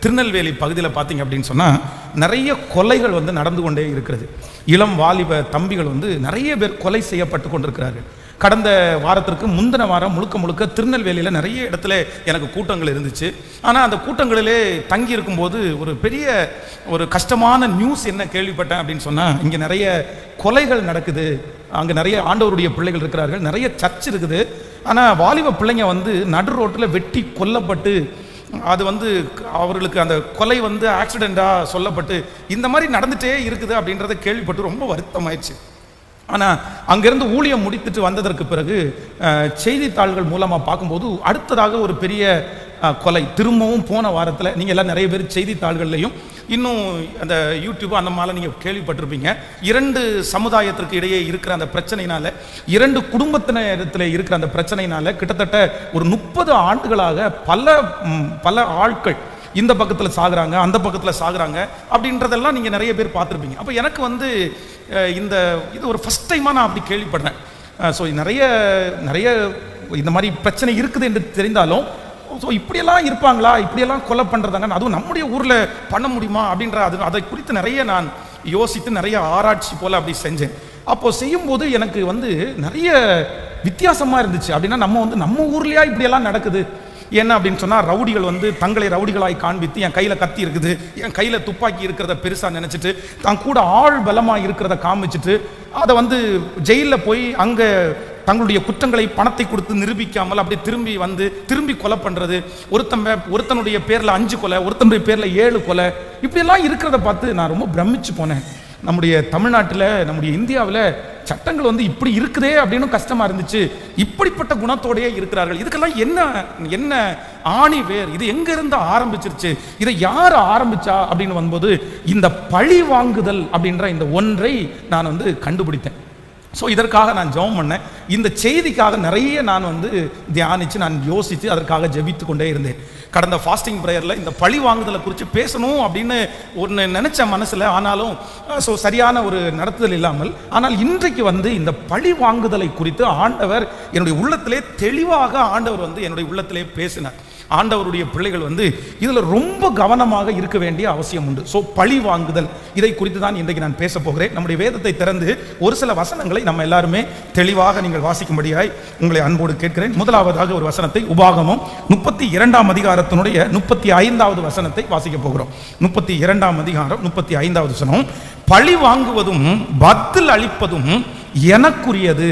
திருநெல்வேலி பகுதியில் பார்த்தீங்க அப்படின்னு சொன்னால் நிறைய கொலைகள் வந்து நடந்து கொண்டே இருக்கிறது. இளம் வாலிப தம்பிகள் வந்து நிறைய பேர் கொலை செய்யப்பட்டு கொண்டிருக்கிறார்கள். கடந்த வாரத்திற்கு முந்தின வாரம் முழுக்க முழுக்க திருநெல்வேலியில் நிறைய இடத்துல எனக்கு கூட்டங்கள் இருந்துச்சு. ஆனால் அந்த கூட்டங்களிலே தங்கி இருக்கும்போது ஒரு பெரிய ஒரு கஷ்டமான நியூஸ் என்ன கேள்விப்பட்டேன் அப்படின்னு சொன்னால், இங்கே நிறைய கொலைகள் நடக்குது, அங்கே நிறைய ஆண்டவருடைய பிள்ளைகள் இருக்கிறார்கள், நிறைய சர்ச் இருக்குது. ஆனால் வாலிப பிள்ளைங்க வந்து நடு ரோட்டில் வெட்டி கொல்லப்பட்டு, அது வந்து அவர்களுக்கு அந்த கொலை வந்து ஆக்சிடெண்ட்டாக சொல்லப்பட்டு இந்த மாதிரி நடந்துகிட்டே இருக்குது அப்படின்றத கேள்விப்பட்டு ரொம்ப வருத்தமாயிடுச்சு. ஆனால் அங்கேருந்து ஊழியம் முடித்துட்டு வந்ததற்கு பிறகு செய்தித்தாள்கள் மூலமாக பார்க்கும்போது அடுத்ததாக ஒரு பெரிய கொலை திரும்பவும் போன வாரத்தில் நீங்கள் எல்லாம் நிறைய பேர் செய்தித்தாள்கள்லையும் இன்னும் அந்த யூடியூப் அந்த மாதிரி நீங்கள் கேள்விப்பட்டிருப்பீங்க. 2 சமுதாயத்திற்கு இடையே இருக்கிற அந்த பிரச்சனையினால, 2 குடும்பத்தினத்தில் இருக்கிற அந்த பிரச்சனையினால கிட்டத்தட்ட ஒரு 30 ஆண்டுகளாக பல ஆட்கள் இந்த பக்கத்தில் சாகுறாங்க, அந்த பக்கத்தில் சாகுறாங்க அப்படின்றதெல்லாம் நீங்கள் நிறைய பேர் பார்த்துருப்பீங்க. அப்போ எனக்கு வந்து இது ஒரு ஃபஸ்ட் டைமாக நான் அப்படி கேள்விப்படுறேன். ஸோ நிறைய இந்த மாதிரி பிரச்சனை இருக்குது என்று தெரிந்தாலும், ஸோ இப்படியெல்லாம் இருப்பாங்களா, இப்படியெல்லாம் கொலை பண்ணுறதாங்க, அதுவும் நம்முடைய ஊரில் பண்ண முடியுமா அப்படின்ற அதை குறித்து நிறைய நான் யோசித்து நிறைய ஆராய்ச்சி போல் அப்படி செஞ்சேன். அப்போது செய்யும்போது எனக்கு வந்து நிறைய வித்தியாசமாக இருந்துச்சு. அப்படின்னா நம்ம ஊர்லேயா இப்படியெல்லாம் நடக்குது? என்ன அப்படின்னு சொன்னால், ரவுடிகள் வந்து தங்களை ரவுடிகளாய் காண்பித்து என் கையில் கத்தி இருக்குது, என் கையில் துப்பாக்கி இருக்கிறத பெருசாக நினச்சிட்டு தான் கூட ஆள் பலமாக இருக்கிறத காமிச்சிட்டு அதை வந்து ஜெயிலில் போய் அங்கே தங்களுடைய குற்றங்களை பணத்தை கொடுத்து நிரூபிக்காமல் அப்படி திரும்பி கொலை பண்ணுறது, ஒருத்தனுடைய பேரில் 5 கொலை, ஒருத்தனுடைய பேரில் 7 கொலை, இப்படியெல்லாம் இருக்கிறத பார்த்து நான் ரொம்ப பிரமிச்சு போனேன். நம்முடைய தமிழ்நாட்டில், நம்முடைய இந்தியாவில் சட்டங்கள் வந்து இப்படி இருக்குதே அப்படின்னு கஷ்டமாக இருந்துச்சு. இப்படிப்பட்ட குணத்தோடையே இருக்கிறார்கள். இதுக்கெல்லாம் என்ன ஆணி வேர்? இது எங்கேருந்து ஆரம்பிச்சிருச்சு? இதை யார் ஆரம்பிச்சா அப்படின்னு வரும்போது இந்த பழி வாங்குதல் அப்படின்ற இந்த ஒன்றை நான் வந்து கண்டுபிடித்தேன். ஸோ இதற்காக நான் ஜெபம் பண்ணேன். இந்த செய்திக்காக நிறைய நான் வந்து தியானித்து நான் யோசித்து அதற்காக ஜெபித்து கொண்டே இருந்தேன். கடந்த ஃபாஸ்டிங் ப்ரேயரில் இந்த பழி வாங்குதலை குறித்து பேசணும் அப்படின்னு ஒன்று நினச்ச மனசில், ஆனாலும் சரியான ஒரு நடத்துதல் இல்லாமல், ஆனால் இன்றைக்கு வந்து இந்த பழி வாங்குதலை குறித்து ஆண்டவர் என்னுடைய உள்ளத்திலே தெளிவாக என்னுடைய உள்ளத்திலே பேசினார். ஆண்டவருடைய பிள்ளைகள் வந்து இதில் ரொம்ப கவனமாக இருக்க வேண்டிய அவசியம் உண்டு. ஸோ பழி வாங்குதல், இதை குறித்து தான் இன்றைக்கு நான் பேச போகிறேன். நம்முடைய வேதத்தை திறந்து ஒரு சில வசனங்களை நம்ம எல்லாருமே தெளிவாக நீங்கள் வாசிக்கும்படியாய் உங்களை அன்போடு கேட்கிறேன். முதலாவதாக ஒரு வசனத்தை, உபாகமம் 32ஆம் அதிகாரத்தினுடைய 35வது வசனத்தை வாசிக்க போகிறோம். 32ஆம் அதிகாரம் 35வது வசனம், பழி வாங்குவதும் பதில் அளிப்பதும் எனக்குரியது,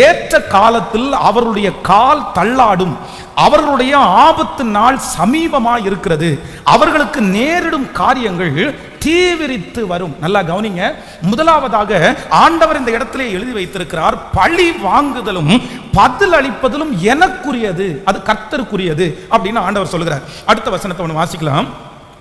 ஏற்ற காலத்தில் அவருடைய கால் தள்ளாடும், அவர்களுடைய ஆபத்து நாள் சமீபமாக இருக்கிறது, அவர்களுக்கு நேரிடும் காரியங்கள் தீவிரித்து வரும். நல்லா கவனிங்க. முதலாவதாக ஆண்டவர் இந்த இடத்திலே எழுதி வைத்திருக்கிறார், பழி வாங்குதலும் பதில் அளிப்பதிலும் எனக்குரியது, அது கர்த்தருக்குரியது அப்படின்னு ஆண்டவர் சொல்லுகிறார். அடுத்த வசனத்தை ஒன்று வாசிக்கலாம்.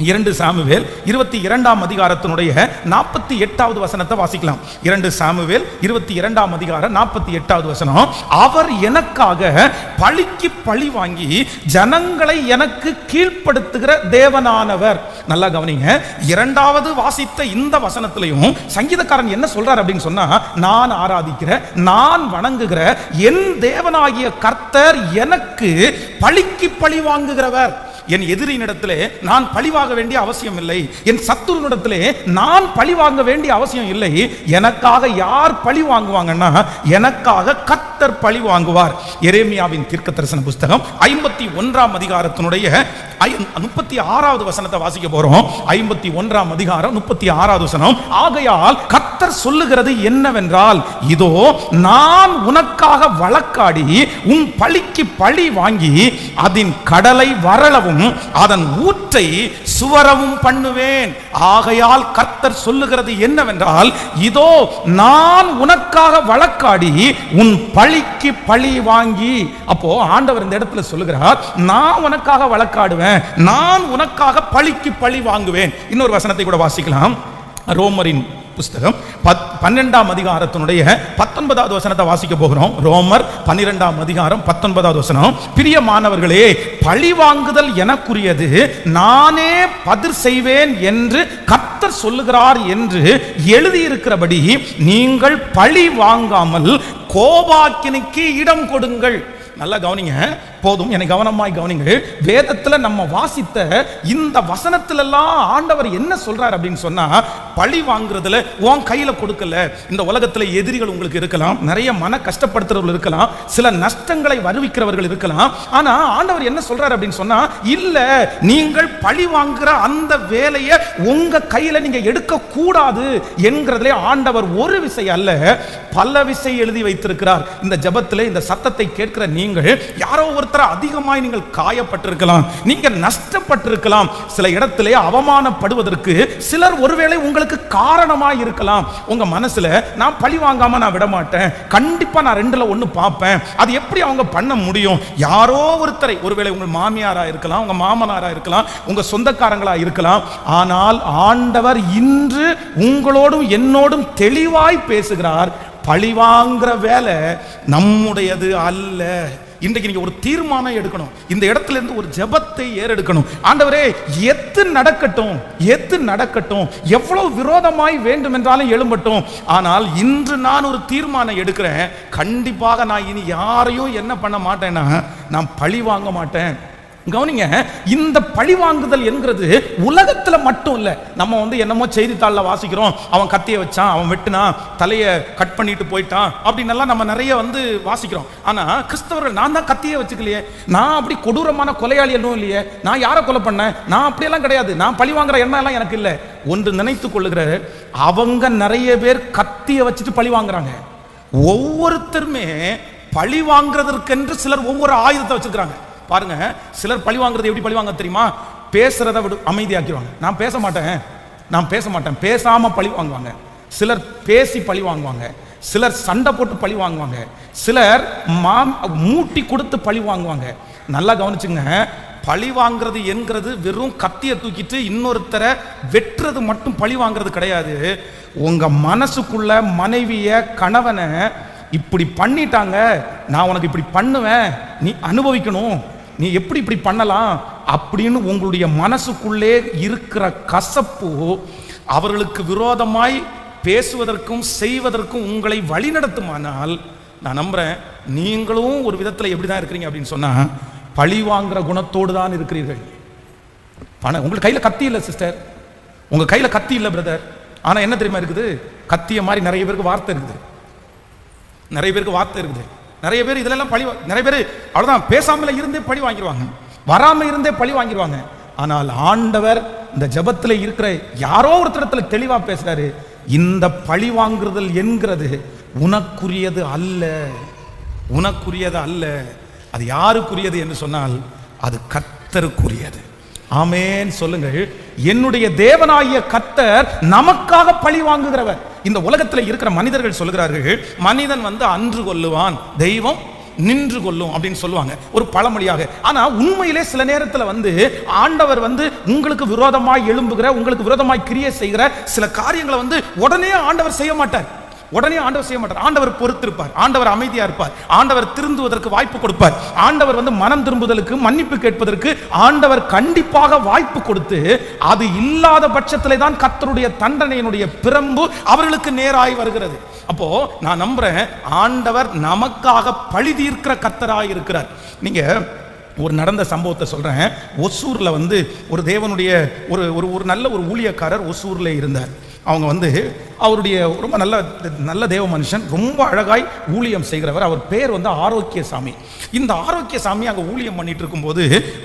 2 சாமுவேல் 22ஆம் அதிகாரத்தினுடைய 48வது வசனத்தை வாசிக்கலாம். 2 சாமுவேல் 22ஆம் அதிகாரம் 48வது வசனம், அவர் எனக்காக பழிக்கு பழி வாங்கி ஜனங்களை எனக்கு கீழ்ப்படுத்துகிற தேவனானவர். நல்லா கவனிங்க. 2வது வாசித்த இந்த வசனத்திலையும் சங்கீதக்காரன் என்ன சொல்றார் அப்படின்னு சொன்னா, நான் ஆராதிக்கிற, நான் வணங்குகிற என் தேவனாகிய கர்த்தர் எனக்கு பழிக்கு பழி வாங்குகிறவர். என் எதிரினிடத்திலே நான் பழிவாங்க வேண்டிய அவசியம் இல்லை, என் சத்துருனிடத்திலே நான் பழி வாங்க வேண்டிய அவசியம் இல்லை. எனக்காக யார் பழி வாங்குவாங்கன்னா, எனக்காக கர்த்தர் பழி வாங்குவார். எரேமியாவின் தீர்க்கதரிசன புஸ்தகம் 51ஆம் அதிகாரத்தினுடைய 36வது வசனத்தை வாசிக்க போறோம். 51ஆம் அதிகாரம் 36வது வசனம், ஆகையால் கர்த்தர் சொல்லுகிறது என்னவென்றால், இதோ நான் உனக்காக வழக்காடி உன் பழிக்கு பழி வாங்கி அதன் கடலை வரளவும் அதன் ஊற்றை சுவரவும் பண்ணுவேன். ஆகையால் கர்த்தர் சொல்லுகிறது என்னவென்றால், இதோ நான் உனக்காக வழக்காடி உன் பழிக்கு பழி வாங்கி. அப்போ ஆண்டவர் இந்த இடத்துல சொல்லுகிறார், நான் உனக்காக வழக்காடுவேன், நான் உனக்காக பழிக்கு பழி வாங்குவேன். இன்னொரு வசனத்தை கூட வாசிக்கலாம். ரோமரின் புஸ்தகம் 12ஆம் அதிகாரத்தினுடைய 19வது வசனத்தை வாசிக்க போகிறோம். ரோமர் 12ஆம் அதிகாரம் 19வது வசனம், பிரியமானவர்களே, பழி வாங்குதல் எனக்குரியது, நானே பதில் செய்வேன் என்று கர்த்தர் சொல்லுகிறார் என்று எழுதியிருக்கிறபடி நீங்கள் பழி வாங்காமல் கோபாக்கினிக்கு இடம் கொடுங்கள். நல்லா கவனிங்க, போதும், என்னை கவனமாய் கவனிங்க. வேதத்துல நம்ம வாசித்த இந்த வசனத்துல எல்லாம் ஆண்டவர் என்ன சொல்றார் அப்படின்னு சொன்னா, பழி வாங்குறதுல உன் கையில கொடுக்கல. இந்த உலகத்துல எதிரிகள் உங்களுக்கு இருக்கலாம், நிறைய மன கஷ்டப்படுத்துறவர்கள் இருக்கலாம், சில நஷ்டங்களை வருவிக்கிறவர்கள் இருக்கலாம். ஆனா ஆண்டவர் என்ன சொல்றார் அப்படின்னு சொன்னா, இல்ல, நீங்கள் பழி வாங்குற அந்த வேலையை உங்க கையில நீங்க எடுக்க கூடாது என்கிறதுலே ஆண்டவர் ஒரு விஷயம் அல்ல, பல விஷயம் எழுதி வைத்திருக்கிறார். இந்த ஜெபத்திலே இந்த சத்தத்தை கேட்கிற நீங்கள் யாரோ ஒருத்தர் அதிகமாய் நீங்கள் காயப்பட்டிருக்கலாம், நீங்க நஷ்டப்பட்டிருக்கலாம், சில இடத்திலே அவமானப்படுவதற்கு சிலர் ஒருவேளை உங்களுக்கு காரணமாய் இருக்கலாம். உங்க மனசுல நான் பழி வாங்காம நான் விட மாட்டேன், கண்டிப்பா நான் ரெண்டுல ஒண்ணு பார்ப்பேன், அது எப்படி அவங்க பண்ண முடியும்? யாரோ ஒருத்தரை, ஒருவேளை உங்கள் மாமியாரா இருக்கலாம், உங்க மாமனாரா இருக்கலாம், உங்க சொந்தக்காரங்களா இருக்கலாம். ஆனால் ஆண்டவர் இன்று உங்களோடும் என்னோடும் தெளிவாய் பேசுகிறார், பழிவாங்கிற வேலை நம்முடையது அல்ல. இன்றைக்கு நீங்க ஒரு தீர்மானம் எடுக்கணும், இந்த இடத்துல இருந்து ஒரு ஜெபத்தை ஏறெடுக்கணும். ஆண்டவரே, எது நடக்கட்டும், எது நடக்கட்டும், எவ்வளவு விரோதமாய் வேண்டும் என்றாலும் எழும்பட்டும், ஆனால் இன்று நான் ஒரு தீர்மானம் எடுக்கிறேன், கண்டிப்பாக நான் இனி யாரையும் என்ன பண்ண மாட்டேன்னா, நான் பழி வாங்க மாட்டேன். கவனிங்க, இந்த பழி வாங்குதல் என்கிறது உலகத்துல மட்டும் இல்ல. நம்ம என்னமோ செய்தித்தாளில் வாசிக்கிறோம், அவன் கத்தியை வச்சான், அவன் வெட்டினான், தலையை கட் பண்ணிட்டு போயிட்டான் அப்படின்னு நம்ம நிறைய வாசிக்கிறோம். ஆனா கிறிஸ்தவர்கள், நான் தான் கத்தியை வச்சுக்கலையே, நான் அப்படி கொடூரமான கொலையாளி எல்லாம் இல்லையே, நான் யாரை கொலை பண்ணேன், நான் அப்படியெல்லாம் கிடையாது, நான் பழி வாங்குற எண்ணம் எல்லாம் எனக்கு இல்லை. ஒன்று நினைத்து கொள்ளுகிற, அவங்க நிறைய பேர் கத்தியை வச்சுட்டு பழி வாங்குறாங்க. ஒவ்வொருத்தருமே பழி வாங்குறதற்கென்று சிலர் ஒவ்வொரு ஆயுதத்தை வச்சிருக்கிறாங்க. பாருங்க, சிலர் பழி வாங்குறது எப்படி பழி வாங்க தெரியுமா? பேசுறத விட அமைதியாக்கிடுவாங்க. நான் பேச மாட்டேன், பேசாம பழி வாங்குவாங்க. சிலர் பேசி பழி வாங்குவாங்க, சிலர் சண்டை போட்டு பழி வாங்குவாங்க, சிலர் மூட்டி கொடுத்து பழி வாங்குவாங்க. நல்லா கவனிச்சுங்க, பழி வாங்குறது என்கிறது வெறும் கத்தியை தூக்கிட்டு இன்னொருத்தரை வெட்டுறது மட்டும் பழி வாங்குறது கிடையாது. உங்க மனசுக்குள்ள மனைவிய, கணவனை இப்படி பண்ணிட்டாங்க, நான் உனக்கு இப்படி பண்ணுவேன், நீ அனுபவிக்கணும், நீ எப்படி இப்படி பண்ணலாம் அப்படின்னு உங்களுடைய மனசுக்குள்ளே இருக்கிற கசப்பு அவர்களுக்கு விரோதமாய் பேசுவதற்கும் செய்வதற்கும் உங்களை வழிநடத்துமானால், நான் நம்புறேன் நீங்களும் ஒரு விதத்தில் எப்படிதான் இருக்கிறீங்க அப்படின்னு சொன்னா, பழி வாங்குற குணத்தோடு தான் இருக்கிறீர்கள். உங்களுக்கு கையில கத்தி இல்லை சிஸ்டர், உங்க கையில கத்தி இல்லை பிரதர், ஆனா என்ன தெரியுமா இருக்குது? கத்திய மாதிரி நிறைய பேருக்கு வார்த்தை இருக்குது, நிறைய பேர் இதெல்லாம் பழி, நிறைய பேர் அவ்வளவுதான் பேசாமல இருந்தே பழி வாங்கிடுவாங்க, வராம இருந்தே பழி வாங்கிடுவாங்க. ஆனால் ஆண்டவர் இந்த ஜெபத்தில் இருக்கிற யாரோ ஒருத்தரத்துல தெளிவா பேசுறாரு, இந்த பழி வாங்குறதல் என்கிறது உனக்குரியது அல்ல, உனக்குரியது அல்ல. அது யாருக்குரியது என்று சொன்னால் அது கர்த்தருக்குரியது. ஆமென் சொல்லுங்கள். என்னுடைய தேவனாகிய கர்த்தர் நமக்காக பழி வாங்குகிறவர். இந்த உலகத்தில் இருக்கிற மனிதர்கள் சொல்லுகிறார்கள், மனிதன் அன்று கொல்லுவான், தெய்வம் நின்று கொள்ளும் அப்படின்னு சொல்லுவாங்க ஒரு பழமொழியாக. ஆனா உண்மையிலே சில நேரத்தில் ஆண்டவர் உங்களுக்கு விரோதமாய் எழும்புகிற, உங்களுக்கு விரோதமாய் கிரியை செய்கிற சில காரியங்களை உடனே ஆண்டவர் செய்ய மாட்டார். ஆண்டவர் பொறுத்திருப்பார், ஆண்டவர் அமைதியா இருப்பார், ஆண்டவர் திருந்துவதற்கு வாய்ப்பு கொடுப்பார், ஆண்டவர் மனம் திரும்புதலுக்கு, மன்னிப்பு கேட்பதற்கு ஆண்டவர் கண்டிப்பாக வாய்ப்பு கொடுத்து, அது இல்லாத பட்சத்திலே தான் கர்த்தருடைய தண்டனையினுடைய பிரம்பு அவர்களுக்கு நேராய் வருகிறது. அப்போ நான் நம்புறேன், ஆண்டவர் நமக்காக பழி தீர்க்கிற கர்த்தராய் இருக்கிறார். நீங்க ஒரு நடந்த சம்பவத்தை சொல்றேன். ஒசூர்ல ஒரு தேவனுடைய ஒரு நல்ல ஒரு ஊழியக்காரர் ஒசூர்ல இருந்தார். அவங்க அவருடைய ரொம்ப நல்ல தேவ மனுஷன், ரொம்ப அழகாய் ஊழியம் செய்கிறவர். அவர் பேர் ஆரோக்கியசாமி. இந்த ஆரோக்கியசாமி அங்கே ஊழியம் பண்ணிட்டு இருக்கும்போது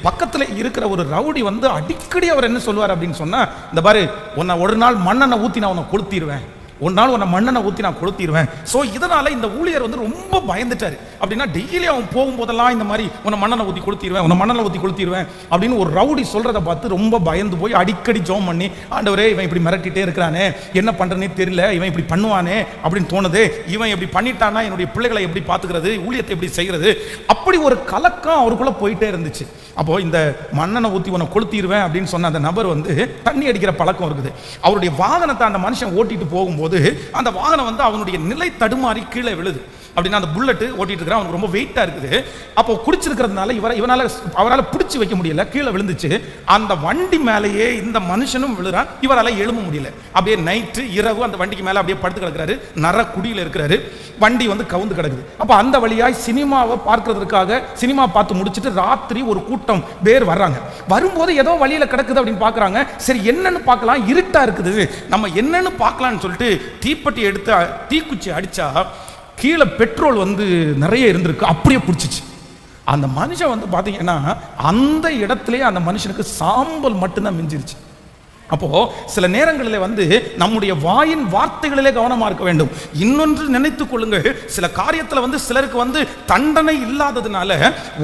பக்கத்தில் இருக்கிற ஒரு ரவுடி அடிக்கடி அவர் என்ன சொல்லுவார் அப்படின்னு சொன்னா, இந்த பாரு, உன்னை ஒரு நாள் மண்ணெண்ணை ஊற்றி நான் உன்னை கொளுத்திடுவேன், ஒரு நாள் உன்னை மண்ணெண்ணை ஊற்றி நான் கொளுத்திடுவேன். ஸோ இதனால இந்த ஊழியர் ரொம்ப பயந்துட்டாரு. அப்படின்னா டெய்லி அவன் போகும்போதெல்லாம் இந்த மாதிரி உன்னை மண்ணெண்ணை ஊற்றி கொளுத்திடுவேன் அப்படின்னு ஒரு ரவுடி சொல்றதை பார்த்து ரொம்ப பயந்து போய் அடிக்கடி ஜெபம் பண்ணி, ஆண்டவரே இவன் இப்படி மிரட்டிட்டே இருக்கிறானே, என்ன பண்றேனே தெரியல, இவன் இப்படி பண்ணுவானே அப்படின்னு தோணுது, இவன் இப்படி பண்ணிட்டானா என்னுடைய பிள்ளைகளை எப்படி பார்த்துக்கிறது, ஊழியத்தை எப்படி செய்கிறது, அப்படி ஒரு கலக்கம் அவருக்குள்ள போயிட்டே இருந்துச்சு. அப்போ இந்த மண்ணெண்ணை ஊற்றி உன்னை கொளுத்திடுவேன் அப்படின்னு சொன்ன அந்த நபர் தண்ணி அடிக்கிற பழக்கம் இருக்குது. அவருடைய வாகனத்தை அந்த மனுஷன் ஓட்டிட்டு போகும்போது அந்த வாகனம் அவனுடைய நிலை தடுமாறி கீழே விழுது. அப்படின்னா அந்த புல்லட் ஓட்டிட்டு இருக்கிறான், அவனுக்கு ரொம்ப வெயிட்டா இருக்குது. அப்போ குடிச்சிருக்கிறதுனால அவரால் பிடிச்சி வைக்க முடியல, கீழே விழுந்துச்சு. அந்த வண்டி மேலேயே இந்த மனுஷனும் விழுறான், இவரால் எழும்ப முடியல. அப்படியே நைட்டு இரவு அந்த வண்டிக்கு மேலே அப்படியே படுத்து கிடக்கிறாரு, நர குடியில் இருக்கிறாரு. வண்டி வந்து கவுந்து கிடக்குது. அப்போ அந்த வழியாய் சினிமாவை பார்க்கறதுக்காக சினிமா பார்த்து முடிச்சுட்டு ராத்திரி ஒரு கூட்டம் பேர் வர்றாங்க. வரும்போது ஏதோ வழியில கிடக்குது அப்படின்னு பார்க்குறாங்க. சரி என்னன்னு பார்க்கலாம், இருட்டா இருக்குது, நம்ம என்னன்னு பார்க்கலான்னு சொல்லிட்டு தீப்பெட்டி எடுத்து தீக்குச்சி அடிச்சா கீழே பெட்ரோல் வந்து நிறைய இருந்திருக்கு, அப்படியே பிடிச்சிச்சு. அந்த மனுஷன் வந்து பார்த்தீங்கன்னா அந்த இடத்திலே அந்த மனுஷனுக்கு சாம்பல் மட்டும்தான் மிஞ்சிருச்சு. அப்போ சில நேரங்களில் வந்து நம்முடைய வாயின் வார்த்தைகளிலே கவனமா இருக்க வேண்டும். இன்னொன்று நினைத்துக் கொள்ளுங்கள், சில காரியத்தில் வந்து சிலருக்கு வந்து தண்டனை இல்லாததுனால,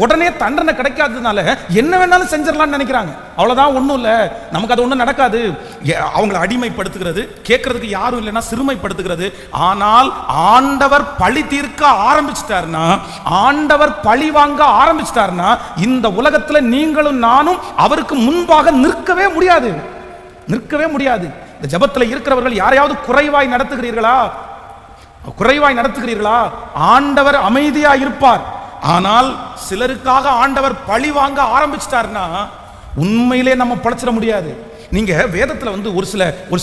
உடனே தண்டனை கிடைக்காததுனால என்ன வேணாலும் செஞ்சிடலாம்னு நினைக்கிறாங்க. அவ்வளவுதான், ஒன்றும் இல்லை, நமக்கு அது ஒன்றும் நடக்காது. அவங்களை அடிமைப்படுத்துகிறது, கேட்கறதுக்கு யாரும் இல்லைன்னா சிறுமைப்படுத்துகிறது. ஆனால் ஆண்டவர் பழி தீர்க்க ஆரம்பிச்சிட்டாருன்னா, ஆண்டவர் பழி வாங்க ஆரம்பிச்சிட்டாருன்னா, இந்த உலகத்தில் நீங்களும் நானும் அவருக்கு முன்பாக நிற்கவே முடியாது, நிற்கவே முடியாது. இந்த ஜெபத்தில் இருக்கிறவர்கள் யாரையாவது குறைவாய் நடத்துகிறீர்களா? ஆண்டவர் அமைதியா இருப்பார். ஆனால் சிலருக்காக ஆண்டவர் பழி வாங்க ஆரம்பிச்சிட்டாருன்னா உண்மையிலே நம்ம பழச்சிட முடியாது. நீங்க வேதத்துல வந்து ஒரு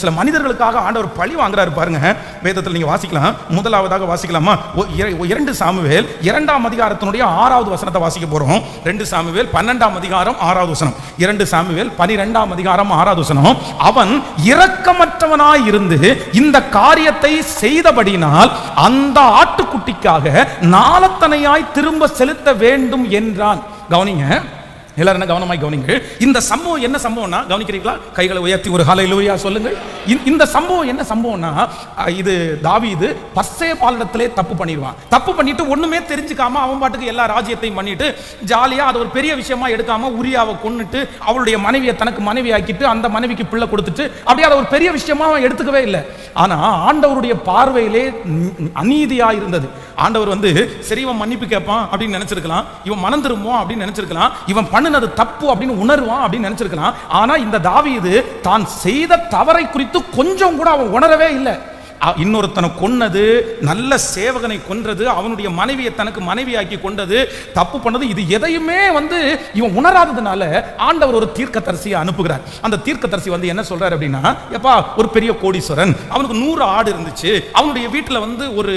சில மனிதர்களுக்காக ஆண்டவர் பழி வாங்குறாரு பாருங்க. வேதத்தில் நீங்க வாசிக்கலாம். முதலாவதாக வாசிக்கலாமா? 2 சாமுவேல் 2ஆம் அதிகாரத்தினுடைய 6வது வசனத்தை வாசிக்க போறோம். 2 சாமுவேல் 12ஆம் அதிகாரம் 6வது வசனம். 2 சாமுவேல் 12ஆம் அதிகாரம் 6வது வசனம். அவன் இரக்கமற்றவனாய் இருந்து இந்த காரியத்தை செய்தபடினால் அந்த ஆட்டுக்குட்டிக்காக நாளத்தனையாய் திரும்ப செலுத்த வேண்டும் என்றான். கவனிங்க, எல்லாரும் கவனமாய் கவனிங்க. இந்த சம்பவம் என்ன சம்பவம்னா, கவனிக்கிறீங்களா? கைகளை உயர்த்தி ஒரு ஹல்லேலூயா சொல்லுங்கள். இந்த சம்பவம் என்ன சம்பவம்னா, இது தாவீது பத்சேபாளிடத்திலே தப்பு பண்ணிடுவான். தப்பு பண்ணிட்டு ஒண்ணுமே தெரிஞ்சுக்காம அவன் பாட்டுக்கு எல்லா ராஜ்யத்தையும் பண்ணிட்டு ஜாலியா அது ஒரு பெரிய விஷயமா எடுக்காம உரியாவை கொன்னுட்டு அவளுடைய மனைவியை தனக்கு மனைவி ஆக்கிட்டு அந்த மனைவிக்கு பிள்ளை கொடுத்துட்டு அப்படியே அதை ஒரு பெரிய விஷயமா அவன் எடுத்துக்கவே இல்லை. ஆனா ஆண்டவருடைய பார்வையிலே அநீதியா இருந்தது. ஆண்டவர் வந்து சரி இவன் மன்னிப்பு கேட்பான் அப்படின்னு நினைச்சிருக்கலாம், இவன் மனம் திரும்புவான் அப்படின்னு நினைச்சிருக்கலாம், இவன் பண்ணினது தப்பு அப்படின்னு உணர்வான் அப்படின்னு நினைச்சிருக்கலாம். ஆனா இந்த தாவீது தான் செய்த தவறை குறித்து கொஞ்சம் கூட அவன் உணரவே இல்லை. இன்னொருத்தனை கொன்னது, நல்ல சேவகனை கொன்றது, அவனுடைய மனைவியை தனக்கு மனைவியாக்கி கொண்டது, தப்பு பண்ணது, இது எதையுமே வந்து இவன் உணராததுனால ஆண்டவர் ஒரு தீர்க்கதரிசியை அனுப்புகிறார். அந்த தீர்க்கதரிசி வந்து என்ன சொல்றாரு அப்படின்னா, எப்பா ஒரு பெரிய கோடீஸ்வரன், அவனுக்கு 100 ஆடு இருந்துச்சு, அவனுடைய வீட்டில் வந்து ஒரு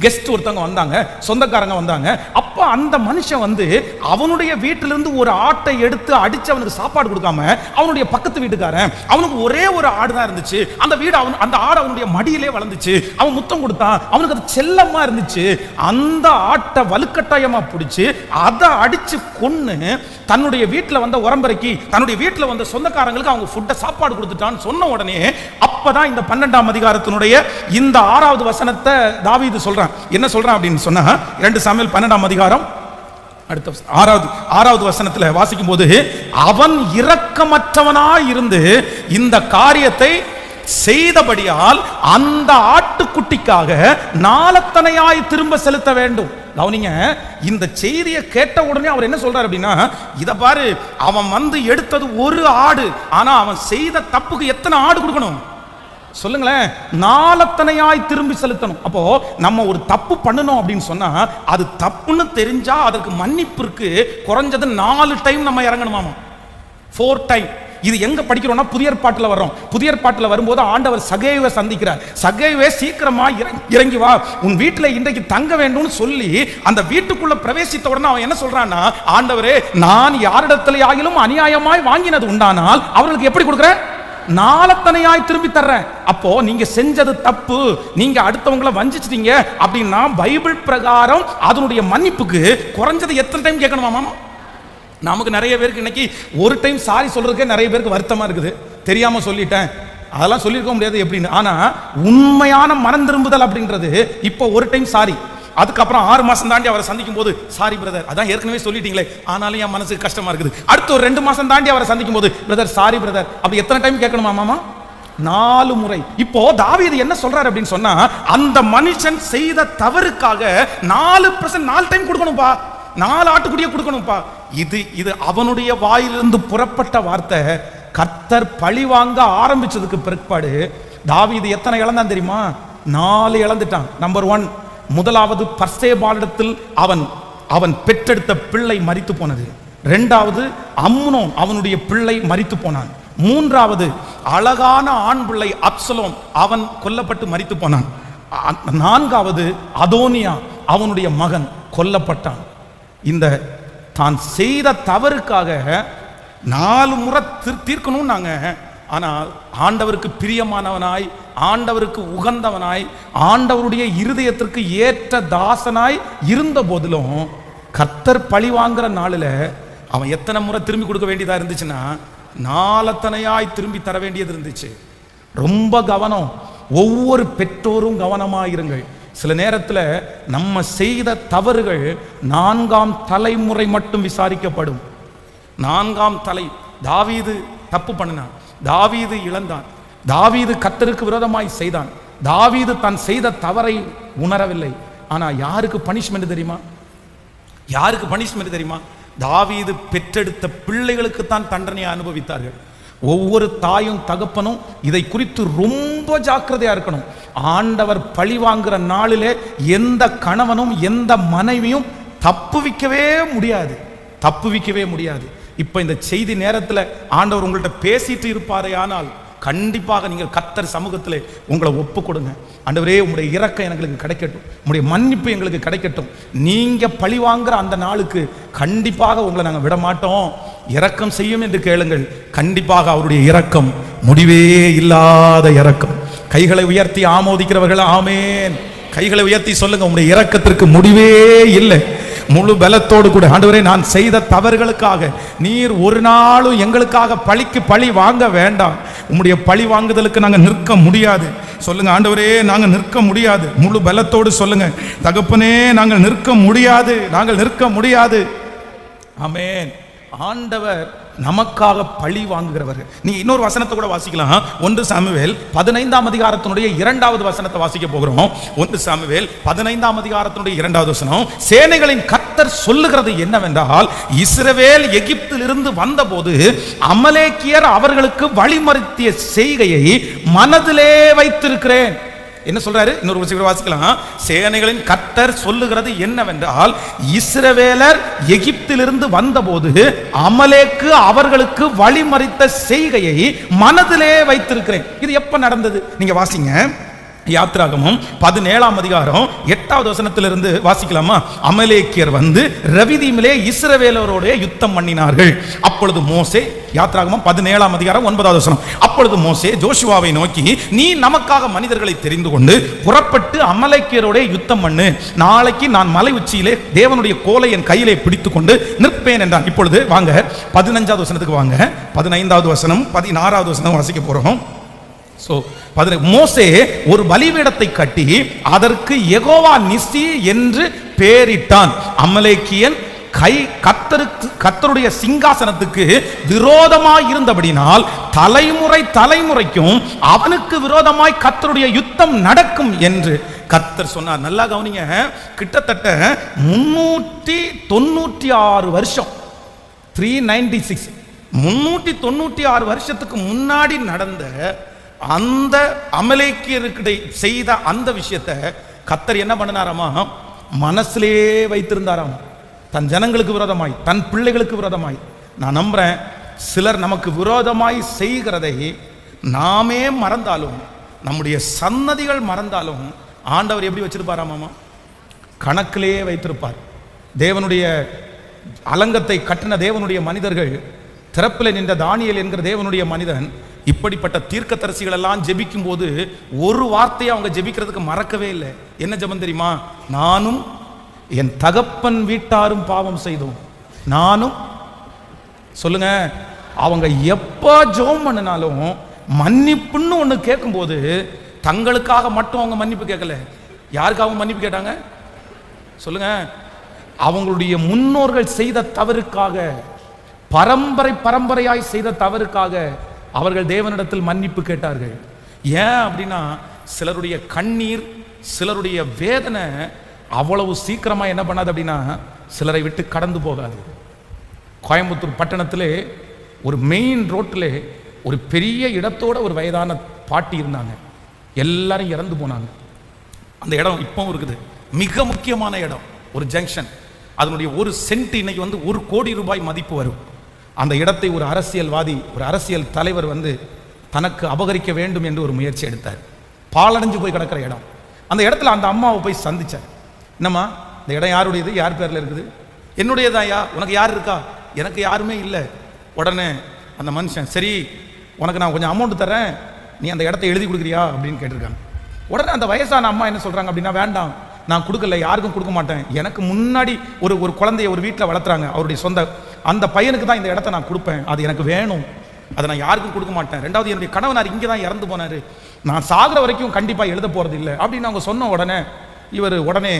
கெஸ்ட் ஒருத்தவங்க வந்தாங்க, சொந்தக்காரங்க வந்தாங்க. அப்ப அந்த மனுஷன் வந்து அவனுடைய வீட்டிலிருந்து ஒரு ஆட்டை எடுத்து அடிச்சு அவனுக்கு சாப்பாடு கொடுக்காம அவனுடைய பக்கத்து வீட்டுக்காரன், அவனுக்கு ஒரே ஒரு ஆடு தான் இருந்துச்சு, அந்த ஆடு அவனுடைய மடியிலே வளர்ந்துச்சு, அவன் முத்தம் கொடுத்தான், அவனுக்கு அது செல்லமா இருந்துச்சு. அந்த ஆட்டை வலுக்கட்டாயமா பிடிச்சு அதை அடிச்சு கொன்னு தன்னுடைய வீட்டில் வந்த உரம்பரைக்கு, தன்னுடைய வீட்டில் வந்த சொந்தக்காரங்களுக்கு அவங்க ஃபுட்டை சாப்பாடு கொடுத்துட்டான்னு சொன்ன உடனே அப்பதான் இந்த 12ஆம் அதிகாரத்தினுடைய இந்த 6வது வசனத்தை தாவீது சொல்றான். என்ன சொல்றான் அப்படின்னு சொன்னா, 2 சாமுவேல் 12ஆம் அதிகாரம் அடுத்த 6வது வசனத்துல வாசிக்கும் போது, அவன் இரக்கமற்றவனாய் இருந்து இந்த காரியத்தை செய்தபடியால் அந்த ஆட்டுக்குட்டிக்காக நாளத்தனையாய் திரும்ப செலுத்த வேண்டும். கவனிங்க, இந்த செய்தியை கேட்ட உடனே அவர் என்ன சொல்றாரு அப்படின்னா, இத பாரு, அவன் வந்து எடுத்தது ஒரு ஆடு, ஆனா அவன் செய்த தப்புக்கு எத்தனை ஆடு கொடுக்கணும் சொல்லுங்களேன்? நாளத்தனையாய் திரும்பி செலுத்தணும். அப்போ நம்ம ஒரு தப்பு பண்ணணும் அப்படின்னு சொன்னா அது தப்புன்னு தெரிஞ்சா அதற்கு மன்னிப்பிற்கு குறைஞ்சது 4 டைம் நம்ம இறங்கணுமாமா, 4 டைம். இது எங்க படிக்கிறோம்னா புதிய ஏற்பாட்டில் வர்றோம். புதிய ஏற்பாட்டில் வரும்போது ஆண்டவர் சகேயுவை சந்திக்கிறார். சகேயுவே சீக்கிரமா இறங்கி வா, உன் வீட்டில் இன்றைக்கு தங்க வேண்டும்னு சொல்லி அந்த வீட்டுக்குள்ள பிரவேசித்த உடனே அவன் என்ன சொல்றான்னா, ஆண்டவரே நான் யாரிடத்துல ஆகிலும் அநியாயமாய் வாங்கினது உண்டானால் அவர்களுக்கு எப்படி கொடுக்குறேன்? நாளத்தனையாய் திரும்பி தர்றேன். அப்போ நீங்க செஞ்சது தப்பு, நீங்க அடுத்தவங்களை வஞ்சிச்சிட்டீங்க அப்படின்னா பைபிள் பிரகாரம் அதனுடைய மன்னிப்புக்கு குறைஞ்சது எத்தனை டைம் கேட்கணுமா? நமக்கு நிறைய பேருக்கு இன்னைக்கு ஒரு டைம் சாரி சொல்றதுக்கே நிறைய பேருக்கு வருத்தமா இருக்குது. தெரியாம சொல்லிட்டேன், அதெல்லாம் சொல்லியிருக்க முடியாது எப்படின்னு. ஆனா உண்மையான மனம் திரும்புதல் அப்படின்றது இப்போ ஒரு டைம் சாரி, அதுக்கப்புறம் 6 மாசம் தாண்டி அவரை சந்திக்கும் போது சாரி பிரதர், அதான் ஏற்கனவே சொல்லிட்டீங்களே ஆனாலும் என் மனசுக்கு கஷ்டமா இருக்குது. அடுத்து ஒரு 2 மாசம் தாண்டி அவரை சந்திக்கும் போது பிரதர் சாரி பிரதர், அப்படி எத்தனை டைம் கேட்கணுமா மாமா? 4 முறை. இப்போ தாவீது என்ன சொல்றாரு அப்படின்னு சொன்னா, அந்த மனுஷன் செய்த தவறுக்காக 4% 4 டைம் கொடுக்கணும்பா, 4 ஆட்டுக்குட்டியை கொடுக்கணும்பா. இது அவனுடைய வாயிலிருந்து புறப்பட்ட வார்த்தை. கர்த்தர் பழி வாங்க ஆரம்பிச்சதுக்கு பிற்பாடு தாவீது எத்தனை இழந்தான் தெரியுமா? 4 இழந்துட்டான். நம்பர் 1, முதலாவது பர்சேபாளிடத்தில் அவன் பெற்றெடுத்த பிள்ளை மரித்து போனது. இரண்டாவது அம்னோன் அவனுடைய பிள்ளை மரித்து போனான். மூன்றாவது அழகான ஆண் பிள்ளை அப்சலோம் அவன் கொல்லப்பட்டு மரித்து போனான். நான்காவது அதோனியா அவனுடைய மகன் கொல்லப்பட்டான். இந்த தான் செய்த தவறுக்காக 4 முறை தீர்க்கணும் நாங்க. ஆனால் ஆண்டவருக்கு பிரியமானவனாய், ஆண்டவருக்கு உகந்தவனாய், ஆண்டவருடைய இருதயத்திற்கு ஏற்ற தாசனாய் இருந்த போதிலும் கர்த்தர் பழி வாங்குற நாளில் அவன் எத்தனை முறை திரும்பி கொடுக்க வேண்டியதா இருந்துச்சுன்னா 4 திரும்பி தர வேண்டியது இருந்துச்சு. ரொம்ப கவனம். ஒவ்வொரு பெற்றோரும் கவனமாயிருங்கள். சில நேரத்தில் நம்ம செய்த தவறுகள் 4ஆம் தலைமுறை மட்டும் விசாரிக்கப்படும். 4ஆம் தலை. தாவீது தப்பு பண்ணினான், தாவீது இழந்தான், தாவீது கர்த்தருக்கு விரோதமாய் செய்தான், தாவீது தான் செய்த தவறை உணரவில்லை. ஆனா யாருக்கு பனிஷ்மெண்ட் தெரியுமா? யாருக்கு பனிஷ்மெண்ட் தெரியுமா? தாவீது பெற்றெடுத்த பிள்ளைகளுக்கு தான் தண்டனையை அனுபவித்தார்கள். ஒவ்வொரு தாயும் தகப்பனும் இதை குறித்து ரொம்ப ஜாக்கிரதையா இருக்கணும். ஆண்டவர் பழி வாங்குற நாளிலே எந்த கணவனும் எந்த மனைவியும் தப்புவிக்கவே முடியாது, தப்புவிக்கவே முடியாது. இப்ப இந்த செய்தி நேரத்தில் ஆண்டவர் உங்கள்கிட்ட பேசிட்டு இருப்பாரே, ஆனால் கண்டிப்பாக நீங்கள் கர்த்தர் சமூகத்தில் உங்களை ஒப்பு கொடுங்க. ஆண்டவரே, உங்களுடைய இரக்கம் எங்களுக்கு கிடைக்கட்டும், உங்களுடைய மன்னிப்பு எங்களுக்கு கிடைக்கட்டும். நீங்க பழி வாங்குற அந்த நாளுக்கு கண்டிப்பாக உங்களை நாங்கள் விட மாட்டோம். இரக்கம் செய்யும் என்று கேளுங்கள். கண்டிப்பாக அவருடைய இரக்கம் முடிவே இல்லாத இரக்கம். கைகளை உயர்த்தி ஆமோதிக்கிறவர்கள் ஆமேன். கைகளை உயர்த்தி சொல்லுங்க, உங்களுடைய இரக்கத்திற்கு முடிவே இல்லை. முழு பலத்தோடு கூட ஆண்டவரே, நான் செய்த தவறுகளுக்காக நீர் ஒரு நாளும் எங்களுக்காக பழிக்கு பழி வாங்க வேண்டாம். உம்முடைய பழி வாங்குதலுக்கு நாங்கள் நிற்க முடியாது. சொல்லுங்க, ஆண்டவரே நாங்கள் நிற்க முடியாது. முழு பலத்தோடு சொல்லுங்க, தகப்பனே நாங்கள் நிற்க முடியாது, நாங்கள் நிற்க முடியாது. ஆமென். ஆண்டவர் நமக்காக பழி வாங்குகிறவர். நீங்க இன்னொரு வசனத்தை கூட வாசிக்கலாம். 1 சாமுவேல் 15ஆம் அதிகாரத்தினுடைய 2வது வசனத்தை வாசிக்க போகிறோம். 1 சாமுவேல் 15ஆம் அதிகாரத்தினுடைய 2வது வசனம். சேனைகளின் கர்த்தர் சொல்லுகிறது என்னவென்றால், இஸ்ரவேல் எகிப்திலிருந்து வந்தபோது அமலேக்கியர் அவர்களுக்கு வழிமறித்திய செய்கையை மனதிலே வைத்திருக்கிறேன். என்ன சொல்றாரு? இன்னொரு வாசிக்கலாம். சேனைகளின் கர்த்தர் சொல்லுகிறது என்னவென்றால், இஸ்ரவேலர் எகிப்திலிருந்து வந்தபோது அமலேக்கு அவர்களுக்கு வழிமறித்த செய்கையை மனதிலே வைத்திருக்கிறேன். இது எப்ப நடந்தது? நீங்க வாசிங்க. யாத்ராகமம் 17ஆம் அதிகாரம் 8வது வசனத்திலிருந்து வாசிக்கலாமா? அமலேக்கியர் வந்து ரவிதீமிலே இஸ்ரவேலரோட யுத்தம் பண்ணினார்கள். அப்பொழுது மோசே, யாத்ராகமம் 17ஆம் அதிகாரம் 9வது வசனம். அப்பொழுது மோசே ஜோஷுவாவை நோக்கி, நீ நமக்காக மனிதர்களை தெரிந்து கொண்டு புறப்பட்டு அமலேக்கியரோட யுத்தம் பண்ணு. நாளைக்கு நான் மலை உச்சியிலே தேவனுடைய கோலை என் கையிலே பிடித்துக் கொண்டு நிற்பேன் என்றான். இப்பொழுது வாங்க 15வது வசனத்துக்கு வாங்க. 15வது வசனம் 16வது வசனம் வாசிக்க போறோம். மோசே ஒரு பலிபீடத்தை கட்டி அதற்கு யெகோவா நிசி என்று பெயரிட்டான். அமலேக்கியன் கர்த்தருடைய சிங்காசனத்துக்கு விரோதமாய் இருந்தபடினால் தலைமுறை தலைமுறைக்கும் அவனுக்கு விரோதமாய் கர்த்தருடைய யுத்தம் நடக்கும் என்று கர்த்தர் சொன்னார். நல்லா கவனிங்க. கிட்டத்தட்ட 396 வருஷம், 396 396 வருஷத்துக்கு முன்னாடி நடந்த அந்த அமலேக்கியருக்கு செய்த அந்த விஷயத்தை கர்த்தர் என்ன பண்ணினாராமா? மனசிலே வைத்திருந்தாராம். தன் ஜனங்களுக்கு விரோதமாய், தன் பிள்ளைகளுக்கு விரோதமாய். நான் நம்புறேன், சிலர் நமக்கு விரோதமாய் செய்கிறதை நாமே மறந்தாலும், நம்முடைய சன்னதிகள் மறந்தாலும், ஆண்டவர் எப்படி வச்சிருப்பாராமா? கணக்கிலே வைத்திருப்பார். தேவனுடைய அலங்கத்தை கட்டின தேவனுடைய மனிதர்கள், திறப்பில் நின்ற தானியேல் என்கிற தேவனுடைய மனிதன், இப்படிப்பட்ட தீர்க்கதரிசிகள் எல்லாம் ஜெபிக்கும் போது ஒரு வார்த்தையை அவங்க ஜெபிக்கிறதுக்கு மறக்கவே இல்லை. என்ன ஜெபம் தெரியுமா? நானும் என் தகப்பன் வீட்டாரும் பாவம் செய்தோம். நானும், சொல்லுங்க, அவங்க எப்ப ஜெபம் பண்ணினாலும் மன்னிப்புன்னு ஒண்ணு கேட்கும்போது தங்களுக்காக மட்டும் அவங்க மன்னிப்பு கேட்கல. யாருக்காக மன்னிப்பு கேட்டாங்க? சொல்லுங்க, அவங்களுடைய முன்னோர்கள் செய்த தவறுக்காக, பரம்பரை பரம்பரையாய் செய்த தவறுக்காக அவர்கள் தேவனிடத்தில் மன்னிப்பு கேட்டார்கள். ஏன் அப்படின்னா, சிலருடைய கண்ணீர், சிலருடைய வேதனை அவ்வளவு சீக்கிரமா என்ன பண்ணாது அப்படின்னா, சிலரை விட்டு கடந்து போகாது. கோயம்புத்தூர் பட்டணத்திலே ஒரு மெயின் ரோட்டில் ஒரு பெரிய இடத்தோட ஒரு வயதான பாட்டி இருந்தாங்க. எல்லாரும் இறந்து போனாங்க. அந்த இடம் இப்பவும் இருக்குது. மிக முக்கியமான இடம், ஒரு ஜங்ஷன். அதனுடைய ஒரு சென்ட் இன்னைக்கு வந்து 1 கோடி ரூபாய் மதிப்பு வரும். அந்த இடத்தை ஒரு அரசியல்வாதி, ஒரு அரசியல் தலைவர் வந்து தனக்கு அபகரிக்க வேண்டும் என்று ஒரு முயற்சி எடுத்தார். பாலடைஞ்சு போய் கிடக்கிற இடம். அந்த இடத்துல அந்த அம்மாவை போய் சந்திச்சார். என்னம்மா, இந்த இடம் யாருடையது, யார் பேரில் இருக்குது? என்னுடையதாயா. உனக்கு யார் இருக்கா? எனக்கு யாருமே இல்லை. உடனே அந்த மனுஷன், சரி உனக்கு நான் கொஞ்சம் அமௌண்ட் தரேன், நீ அந்த இடத்த எழுதி கொடுக்குறியா அப்படின்னு கேட்டிருக்காங்க. உடனே அந்த வயசான அம்மா என்ன சொல்கிறாங்க அப்படின்னா, வேண்டாம், நான் கொடுக்கல, யாருக்கும் கொடுக்க மாட்டேன். எனக்கு முன்னாடி ஒரு குழந்தைய ஒரு வீட்டில் வளர்த்துறாங்க, அவருடைய சொந்த, அந்த பையனுக்கு தான் இந்த இடத்த நான் கொடுப்பேன், அது எனக்கு வேணும், அதை நான் யாருக்கும் கொடுக்க மாட்டேன். ரெண்டாவது, என்னுடைய கணவனார் இங்கே தான் இறந்து போனார், நான் சாகிற வரைக்கும் கண்டிப்பாக எழுத போகிறது இல்லை அப்படின்னு அவங்க சொன்ன உடனே இவர் உடனே,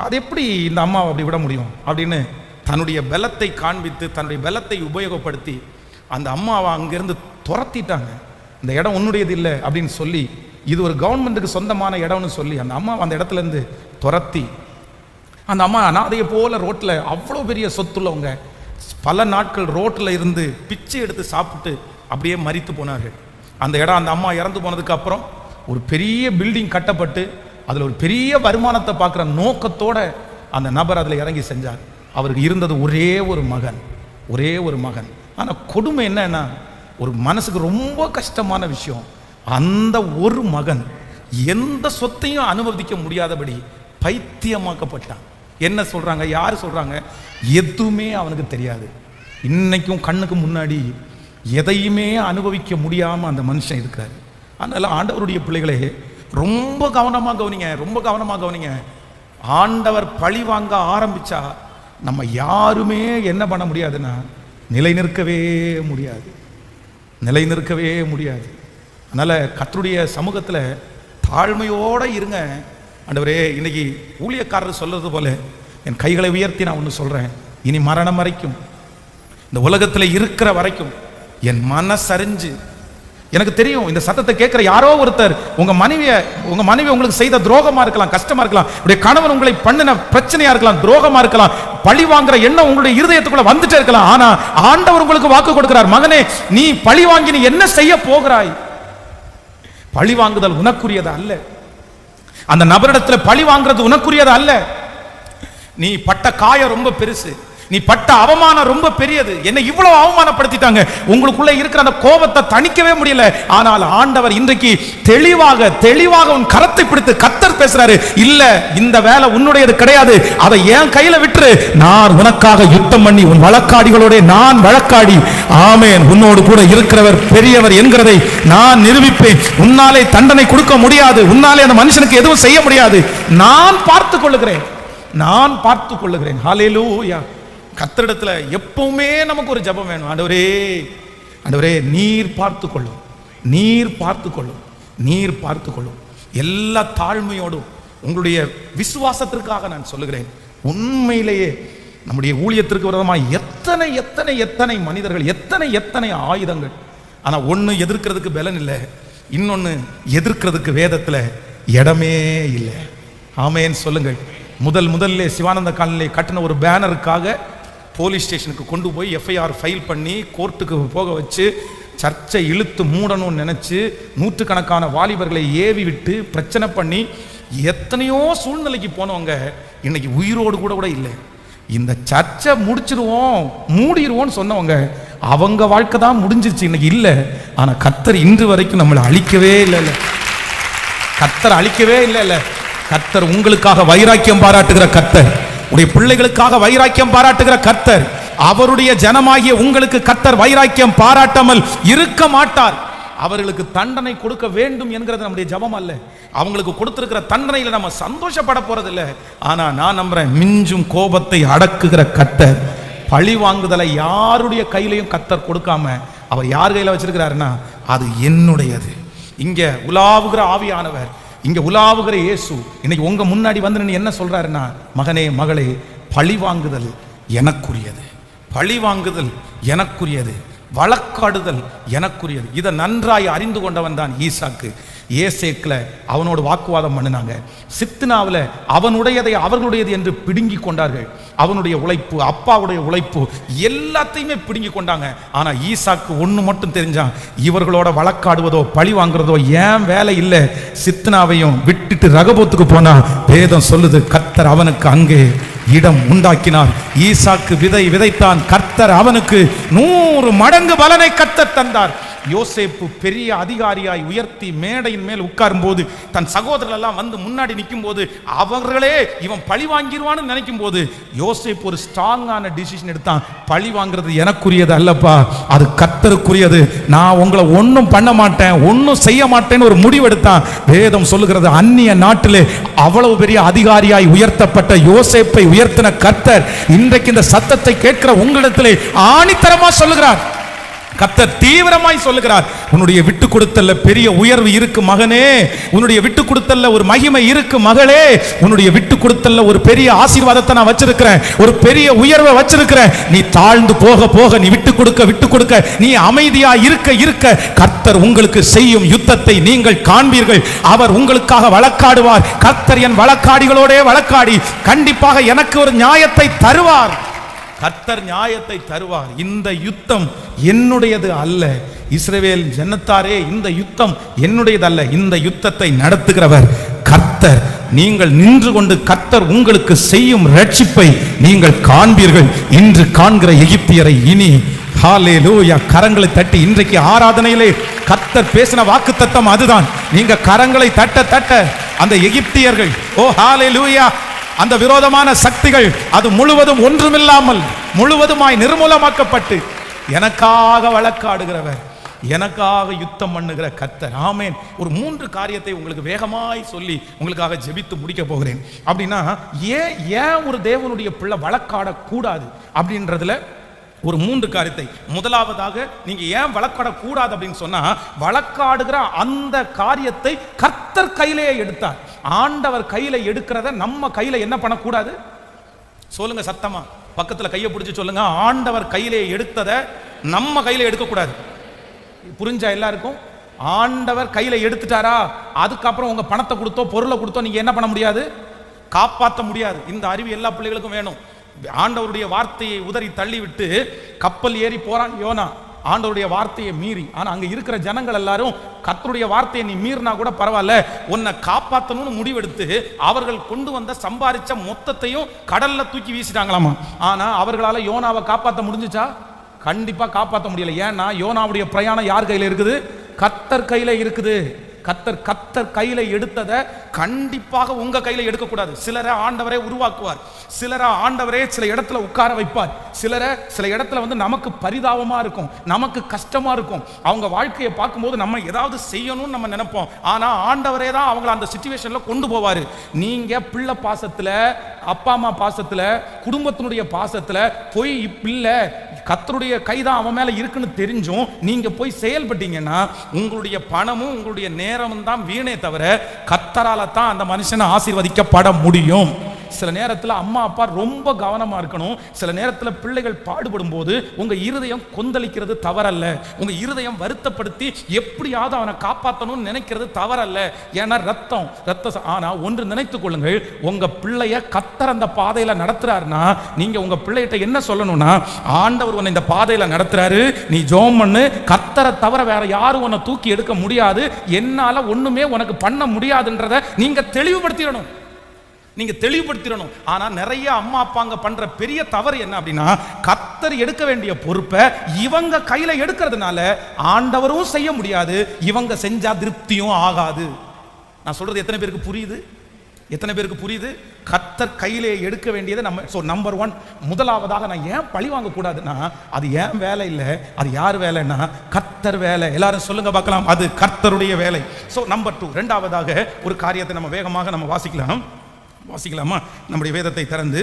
அது எப்படி இந்த அம்மாவை அப்படி விட முடியும் அப்படின்னு தன்னுடைய பலத்தை காண்பித்து, தன்னுடைய பலத்தை உபயோகப்படுத்தி அந்த அம்மாவை அங்கேருந்து துரத்திட்டாங்க. இந்த இடம் உன்னுடையது இல்லை அப்படின்னு சொல்லி, இது ஒரு கவர்மெண்ட்டுக்கு சொந்தமான இடம்னு சொல்லி அந்த அம்மாவை அந்த இடத்துலேருந்து துரத்தி, அந்த அம்மா அனாதையை போல ரோட்டில், அவ்வளோ பெரிய சொத்துள்ளவங்க, பல நாட்கள் ரோட்டில் இருந்து பிச்சை எடுத்து சாப்பிட்டு அப்படியே மரித்து போனார்கள். அந்த இடம், அந்த அம்மா இறந்து போனதுக்கு அப்புறம் ஒரு பெரிய பில்டிங் கட்டப்பட்டு அதில் ஒரு பெரிய வருமானத்தை பார்க்குற நோக்கத்தோட அந்த நபர் அதில் இறங்கி செஞ்சார். அவருக்கு இருந்தது ஒரே ஒரு மகன், ஒரே ஒரு மகன். ஆனால் கொடுமை என்னன்னா, ஒரு மனசுக்கு ரொம்ப கஷ்டமான விஷயம், அந்த ஒரு மகன் எந்த சொத்தையும் அனுமதிக்க முடியாதபடி பைத்தியமாக்கப்பட்டான். என்ன சொல்றாங்க, யார் சொல்றாங்க? எதுவுமே அவனுக்கு தெரியாது. இன்னைக்கும் கண்ணுக்கு முன்னாடி எதையுமே அனுபவிக்க முடியாம அந்த மனுஷன் இருக்கிறார். அதனால ஆண்டவருடைய பிள்ளைகளே, ரொம்ப கவனமாக கவனிங்க, ரொம்ப கவனமாக கவனிங்க. ஆண்டவர் பழி வாங்க ஆரம்பிச்சா நம்ம யாருமே என்ன பண்ண முடியாதுன்னா, நிலை நிற்கவே முடியாது, நிலை நிற்கவே முடியாது. அதனால கர்த்தருடைய சமூகத்தில் தாழ்மையோடு இருங்க. ஆண்டவரே, இன்னைக்கு ஊழியக்காரர் சொல்றது போல என் கைகளை உயர்த்தி நான் ஒன்று சொல்றேன், இனி மரணம் வரைக்கும், இந்த உலகத்தில் இருக்கிற வரைக்கும் என் மனசறிஞ்சு, எனக்கு தெரியும் இந்த சத்தத்தை கேட்கிற யாரோ ஒருத்தர், உங்க மனைவி உங்களுக்கு செய்த துரோகமா இருக்கலாம், கஷ்டமா இருக்கலாம், உங்களுடைய கணவன் உங்களை பண்ணின பிரச்சனையா இருக்கலாம், துரோகமா இருக்கலாம், பழி வாங்குற எண்ணம் உங்களுடைய இருதயத்துக்குள்ள வந்துட்டே இருக்கலாம். ஆனா ஆண்டவர் உங்களுக்கு வாக்கு கொடுக்கிறார், மகனே, நீ பழி வாங்கி நீ என்ன செய்ய போகிறாய்? பழி வாங்குதல் உனக்குரியது அல்ல. அந்த நபரிடத்துல பழி வாங்குறது உனக்குரியது அல்ல. நீ பட்ட காயம் ரொம்ப பெருசு, நீ பட்ட அவமானம் ரொம்ப பெரியது. என்ன இவ்வளவு அவமானப்படுத்திட்டாங்க, உங்களுக்குள்ள இருக்கிற அந்த கோபத்தை தணிக்கவே முடியல. ஆனால் ஆண்டவர் இன்றைக்கு தெளிவாக உன் கரத்தை பிடித்து கர்த்தர் பேசுறாரு, இல்ல இந்த வேலை உன்னுடையது கிடையாது, அதை என் கையில விட்டுரு, நான் உனக்காக யுத்தம் பண்ணி உன் வழக்காடிகளோட நான் வழக்காடி, ஆமென், உன்னோடு கூட இருக்கிறவர் பெரியவர் என்கிறதை நான் நிரூபிப்பேன். உன்னாலே தண்டனை கொடுக்க முடியாது, உன்னாலே அந்த மனுஷனுக்கு எதுவும் செய்ய முடியாது, நான் பார்த்துக் கொள்ளுகிறேன், நான் பார்த்துக் கொள்ளுகிறேன். ஹல்லேலூயா. கர்த்தரிடத்துல எப்பவுமே நமக்கு ஒரு ஜெபம் வேணும். ஆண்டவரே, நீர் பார்த்துக்கொள்ளும், நீர் பார்த்துக்கொள்ளும், நீர் பார்த்துக்கொள்ளும். எல்லா தாழ்மையோடும் உங்களுடைய விசுவாசத்திற்காக நான் சொல்லுகிறேன். உண்மையிலேயே நம்முடைய ஊழியத்திற்கு விரோதமாக எத்தனை எத்தனை எத்தனை மனிதர்கள், எத்தனை ஆயுதங்கள். ஆனா ஒண்ணு எதிர்க்கிறதுக்கு பலன் இல்லை, இன்னொன்னு எதிர்க்கிறதுக்கு வேதத்துல இடமே இல்லை. ஆமென் சொல்லுங்கள். முதல்ல சிவானந்த காலனிலே கட்டின ஒரு பேனருக்காக போலீஸ் ஸ்டேஷனுக்கு கொண்டு போய் எஃப்ஐஆர் ஃபைல் பண்ணி கோர்ட்டுக்கு போக வச்சு சர்ச்சை இழுத்து மூடணும்னு நினைச்சு நூற்றுக்கணக்கான வாலிபர்களை ஏவி விட்டு பிரச்சனை பண்ணி எத்தனையோ சூழ்நிலைக்கு போனவங்க இன்னைக்கு உயிரோடு கூட இல்லை. இந்த சர்ச்சை முடிச்சிருவோம், மூடிடுவோம்னு சொன்னவங்க அவங்க வாழ்க்கை தான் முடிஞ்சிருச்சு, இன்னைக்கு இல்லை. ஆனா கர்த்தர் இன்று வரைக்கும் நம்மளை அழிக்கவே இல்லை, கர்த்தர் அழிக்கவே இல்லை. கர்த்தர் உங்களுக்காக வைராக்கியம் பாராட்டுகிற கர்த்தர், உடைய பிள்ளைகளுக்காக வைராக்கியம் பாராட்டுகிற கர்த்தர். அவருடைய ஜனமாகிய உங்களுக்கு கர்த்தர் வைராக்கியம் பாராட்டாமல் இருக்க மாட்டார். அவர்களுக்கு தண்டனை கொடுக்க வேண்டும் என்கிறது நம்முடைய ஜெபம் அல்ல. அவங்களுக்கு கொடுத்திருக்கிற தண்டனையில நம்ம சந்தோஷப்பட போறதில்லை. ஆனா நான் நம்புறேன், மிஞ்சும் கோபத்தை அடக்குகிற கர்த்தர், பழி வாங்குதலை யாருடைய கையிலையும் கர்த்தர் கொடுக்காம அவர் யார் கையில வச்சிருக்கிறாருன்னா அது என்னுடையது. இங்க உலாவுகிற ஆவியானவர், இங்க உலாவுகிற இயேசு இன்னைக்கு உங்க முன்னாடி வந்து என்ன சொல்றாருன்னா, மகனே மகளே, பழி வாங்குதல் எனக்குரியது, பழி வாங்குதல் எனக்குரியது. வழக்காடுதல் எனக்குரியது. இதை நன்றாய் அறிந்து கொண்டவன் தான் ஈசாக்கு. ஏசேக்கில் அவனோடு வாக்குவாதம் பண்ணினாங்க. சித்னாவில் அவனுடையதை அவர்களுடையது என்று பிடுங்கி கொண்டார்கள். அவனுடைய உழைப்பு, அப்பாவுடைய உழைப்பு எல்லாத்தையுமே பிடுங்கி கொண்டாங்க. ஆனால் ஈசாக்கு ஒன்று மட்டும் தெரிஞ்சான், இவர்களோட வழக்காடுவதோ பழி வாங்குறதோ ஏன் வேலை இல்லை. சித்னாவையும் விட்டுட்டு ரகபோத்துக்கு போனா வேதம் சொல்லுது, கர்த்தர் அவனுக்கு அங்கே இடம் உண்டாக்கினார். ஈசாக்கு விதை விதைத்தான், கர்த்தர் அவனுக்கு 100 மடங்கு பலனை கர்த்தர் தந்தார். யோசேப்பு பெரிய அதிகாரியாய் உயர்த்தி மேடையின் மேல் உட்காரும் போது, தன் சகோதரர்கள் எல்லாம் வந்து முன்னாடி நிற்கும் போது, அவர்களே இவன் பழி வாங்கிடுவான்னு நினைக்கும் போது யோசேப்பு ஒரு ஸ்ட்ராங்கான டிசிஷன் எடுத்தான். பழி வாங்குறது எனக்குரியது அல்லப்பா, அது கர்த்தருக்குரியது. நான் உங்களை ஒன்றும் பண்ண மாட்டேன், ஒன்றும் செய்ய மாட்டேன்னு ஒரு முடிவு எடுத்தான். வேதம் சொல்லுகிறது, அந்நிய நாட்டிலே அவ்வளவு பெரிய அதிகாரியாய் உயர்த்தப்பட்ட யோசேப்பை உயர்த்தின கர்த்தர் இன்றைக்கு இந்த சத்தத்தை கேட்கிற உங்களிடத்திலே ஆணித்தரமா சொல்லுகிறார். கர்த்தர் தீவிரமாய் சொல்லுகிறார், உன்னுடைய விட்டு கொடுத்தல்ல பெரிய உயர்வு இருக்கு மகனே, உன்னுடைய விட்டு கொடுத்தல்ல ஒரு மகிமை இருக்கு மகளே, உன்னுடைய விட்டு கொடுத்தல்ல ஒரு பெரிய ஆசீர்வாதத்தை நான் வச்சிருக்கிறேன், ஒரு பெரிய உயர்வை வச்சிருக்கிறேன். நீ தாழ்ந்து போக போக, நீ விட்டு கொடுக்க நீ அமைதியா இருக்க கர்த்தர் உங்களுக்கு செய்யும் யுத்தத்தை நீங்கள் காண்பீர்கள். அவர் உங்களுக்காக வழக்காடுவார். கர்த்தர் என் வழக்காடிகளோட வழக்காடி கண்டிப்பாக எனக்கு ஒரு நியாயத்தை தருவார். கர்த்தர் நியாயத்தை தருவார். இந்த யுத்தம் என்னுடையது அல்ல. இஸ்ரவேல் ஜனத்தாரே, இந்த யுத்தம் என்னுடையது அல்ல. இந்த யுத்தத்தை நடத்துகிறவர் கர்த்தர். நீங்கள் நின்று கொண்டு கர்த்தர் உங்களுக்கு செய்யும் ரட்சிப்பை நீங்கள் காண்பீர்கள். இன்று காண்கிற எகிப்தியரை இனி ஹல்லேலூயா கரங்களை தட்டி, இன்றைக்கு ஆராதனையிலே கர்த்தர் பேசின வாக்குத்தத்தம் அதுதான். நீங்க கரங்களை தட்ட அந்த எகிப்தியர்கள், ஓ ஹல்லேலூயா, அந்த விரோதமான சக்திகள் அது முழுவதும் ஒன்றுமில்லாமல் முழுவதுமாய் நிர்மூலமாக்கப்பட்டு எனக்காக வழக்காடுகிறவர், எனக்காக யுத்தம் பண்ணுகிற கர்த்தர். ஆமென். ஒரு 3 காரியத்தை உங்களுக்கு வேகமாய் சொல்லி உங்களுக்காக ஜெபித்து முடிக்க போகிறேன். அப்படின்னா ஏன் ஒரு தேவனுடைய பிள்ளை வழக்காடக்கூடாது அப்படின்றதுல ஒரு 3 காரியத்தை. முதலாவதாக, நீங்க ஏன் வழக்காடக்கூடாது அப்படின்னு சொன்னா, வழக்காடுகிற அந்த காரியத்தை கர்த்தர் கையிலே எடுத்தார். ஆண்டவர் கையில எடுக்கிறத நம்ம கையில என்ன பண்ணக்கூடாது? சொல்லுங்க சத்தமா, பக்கத்துல கையை பிடிச்சு சொல்லுங்க, ஆண்டவர் கையிலே எடுத்ததை நம்ம கையில எடுக்கக்கூடாது. புரிஞ்சா எல்லாருக்கும்? ஆண்டவர் கையில எடுத்துட்டாரா, அதுக்கப்புறம் உங்க பணத்தை கொடுத்தோ பொருளை கொடுத்தோ நீங்க என்ன பண்ண முடியாது, காப்பாற்ற முடியாது. இந்த அறிவு எல்லா பிள்ளைகளுக்கும் வேணும். ஆண்டவருடைய வார்த்தையை உதறி தள்ளிவிட்டு கப்பல் ஏறி போறான் யோனா, ஆண்டவருடைய வார்த்தையை மீறி. ஆனா அங்க இருக்கிற ஜனங்கள் எல்லாரும் கர்த்தருடைய வார்த்தையை நீ மீறினா கூட பரவாயில்ல, உன்னை காப்பாற்றணும்னு முடிவெடுத்து அவர்கள் கொண்டு வந்த சம்பாதிச்ச மொத்தத்தையும் கடல்ல தூக்கி வீசிட்டாங்களாமா. ஆனா அவர்களால யோனாவை காப்பாற்ற முடிஞ்சுச்சா? கண்டிப்பா காப்பாற்ற முடியல. ஏன்னா யோனாவுடைய பிரயாணம் யார் கையில இருக்குது? கர்த்தர் கையில இருக்குது. கர்த்தர் கையில எடுத்ததை கண்டிப்பாக உங்க கையில எடுக்கக்கூடாது. சிலரை ஆண்டவரே உருவாக்குவார், சிலரை ஆண்டவரே சில இடத்துல உட்கார வைப்பார், சிலரை சில இடத்துல வந்து நமக்கு பரிதாபமா இருக்கும், நமக்கு கஷ்டமா இருக்கும். அவங்க வாழ்க்கையை பார்க்கும்போது நம்ம ஏதாவது செய்யணும்னு நம்ம நினைப்போம். ஆனா ஆண்டவரே தான் அவங்களை அந்த சிச்சுவேஷன்ல கொண்டு போவாரு. நீங்க பிள்ளை பாசத்துல, அப்பா அம்மா பாசத்துல, குடும்பத்தினுடைய பாசத்துல போய் பிள்ளை கர்த்தருடைய கைதான் அவன் மேல இருக்குன்னு தெரிஞ்சும் நீங்க போய் செயல்பட்டீங்கன்னா உங்களுடைய பணமும் உங்களுடைய நேரமும் தான் வீணே தவிர கர்த்தரால தான் அந்த மனுஷனை ஆசீர்வதிக்கப்பட முடியும். சில நேரத்தில் அம்மா அப்பா ரொம்ப கவனமா இருக்கணும். சில நேரத்தில் பிள்ளைகள் பாடுபடும் போது உங்க இருதயம் கொந்தளிக்கிறது தவறல்ல, உங்க இருதயம் வருத்தப்படுத்தி எப்படியாவது அவனை காப்பாற்றணும்னு நினைக்கிறது தவறல்ல. ஏன்னா ரத்தம். ஆனா ஒன்று நினைத்துக் கொள்ளுங்கள், உங்க பிள்ளைய கர்த்தர் அந்த பாதையில நடத்துறாருன்னா நீங்க உங்க பிள்ளைகிட்ட என்ன சொல்லணும்னா, ஆண்டவர் உன்னை இந்த பாதையில நடத்துறாரு, நீ ஜெபம் பண்ணு, கர்த்தரை தவிர வேற யாரும் உன்னை தூக்கி எடுக்க முடியாது, என்னால ஒண்ணுமே உனக்கு பண்ண முடியாதுன்றத நீங்க தெளிவுபடுத்திடணும். ஆனா நிறைய அம்மா அப்பாங்க பண்ற பெரிய தவறு என்ன அப்படின்னா, கர்த்தர் எடுக்க வேண்டிய பொறுப்பை இவங்க கையில எடுக்கிறதுனால ஆண்டவரும் செய்ய முடியாது, இவங்க செஞ்சா திருப்தியும் ஆகாது. நான் சொல்றது எத்தனை பேருக்கு புரியுது? கர்த்தர் கையிலே எடுக்க வேண்டியது நம்ம. ஸோ நம்பர் 1, முதலாவதாக நான் ஏன் பழி வாங்க கூடாதுன்னா, அது ஏன் வேலை இல்லை, அது யார் வேலைன்னா கர்த்தர் வேலை. எல்லாரும் சொல்லுங்க பார்க்கலாம், அது கர்த்தருடைய வேலை. ஸோ நம்பர் 2, இரண்டாவதாக ஒரு காரியத்தை நம்ம வேகமாக நம்ம வாசிக்கலாமா? நம்முடைய வேதத்தை திறந்து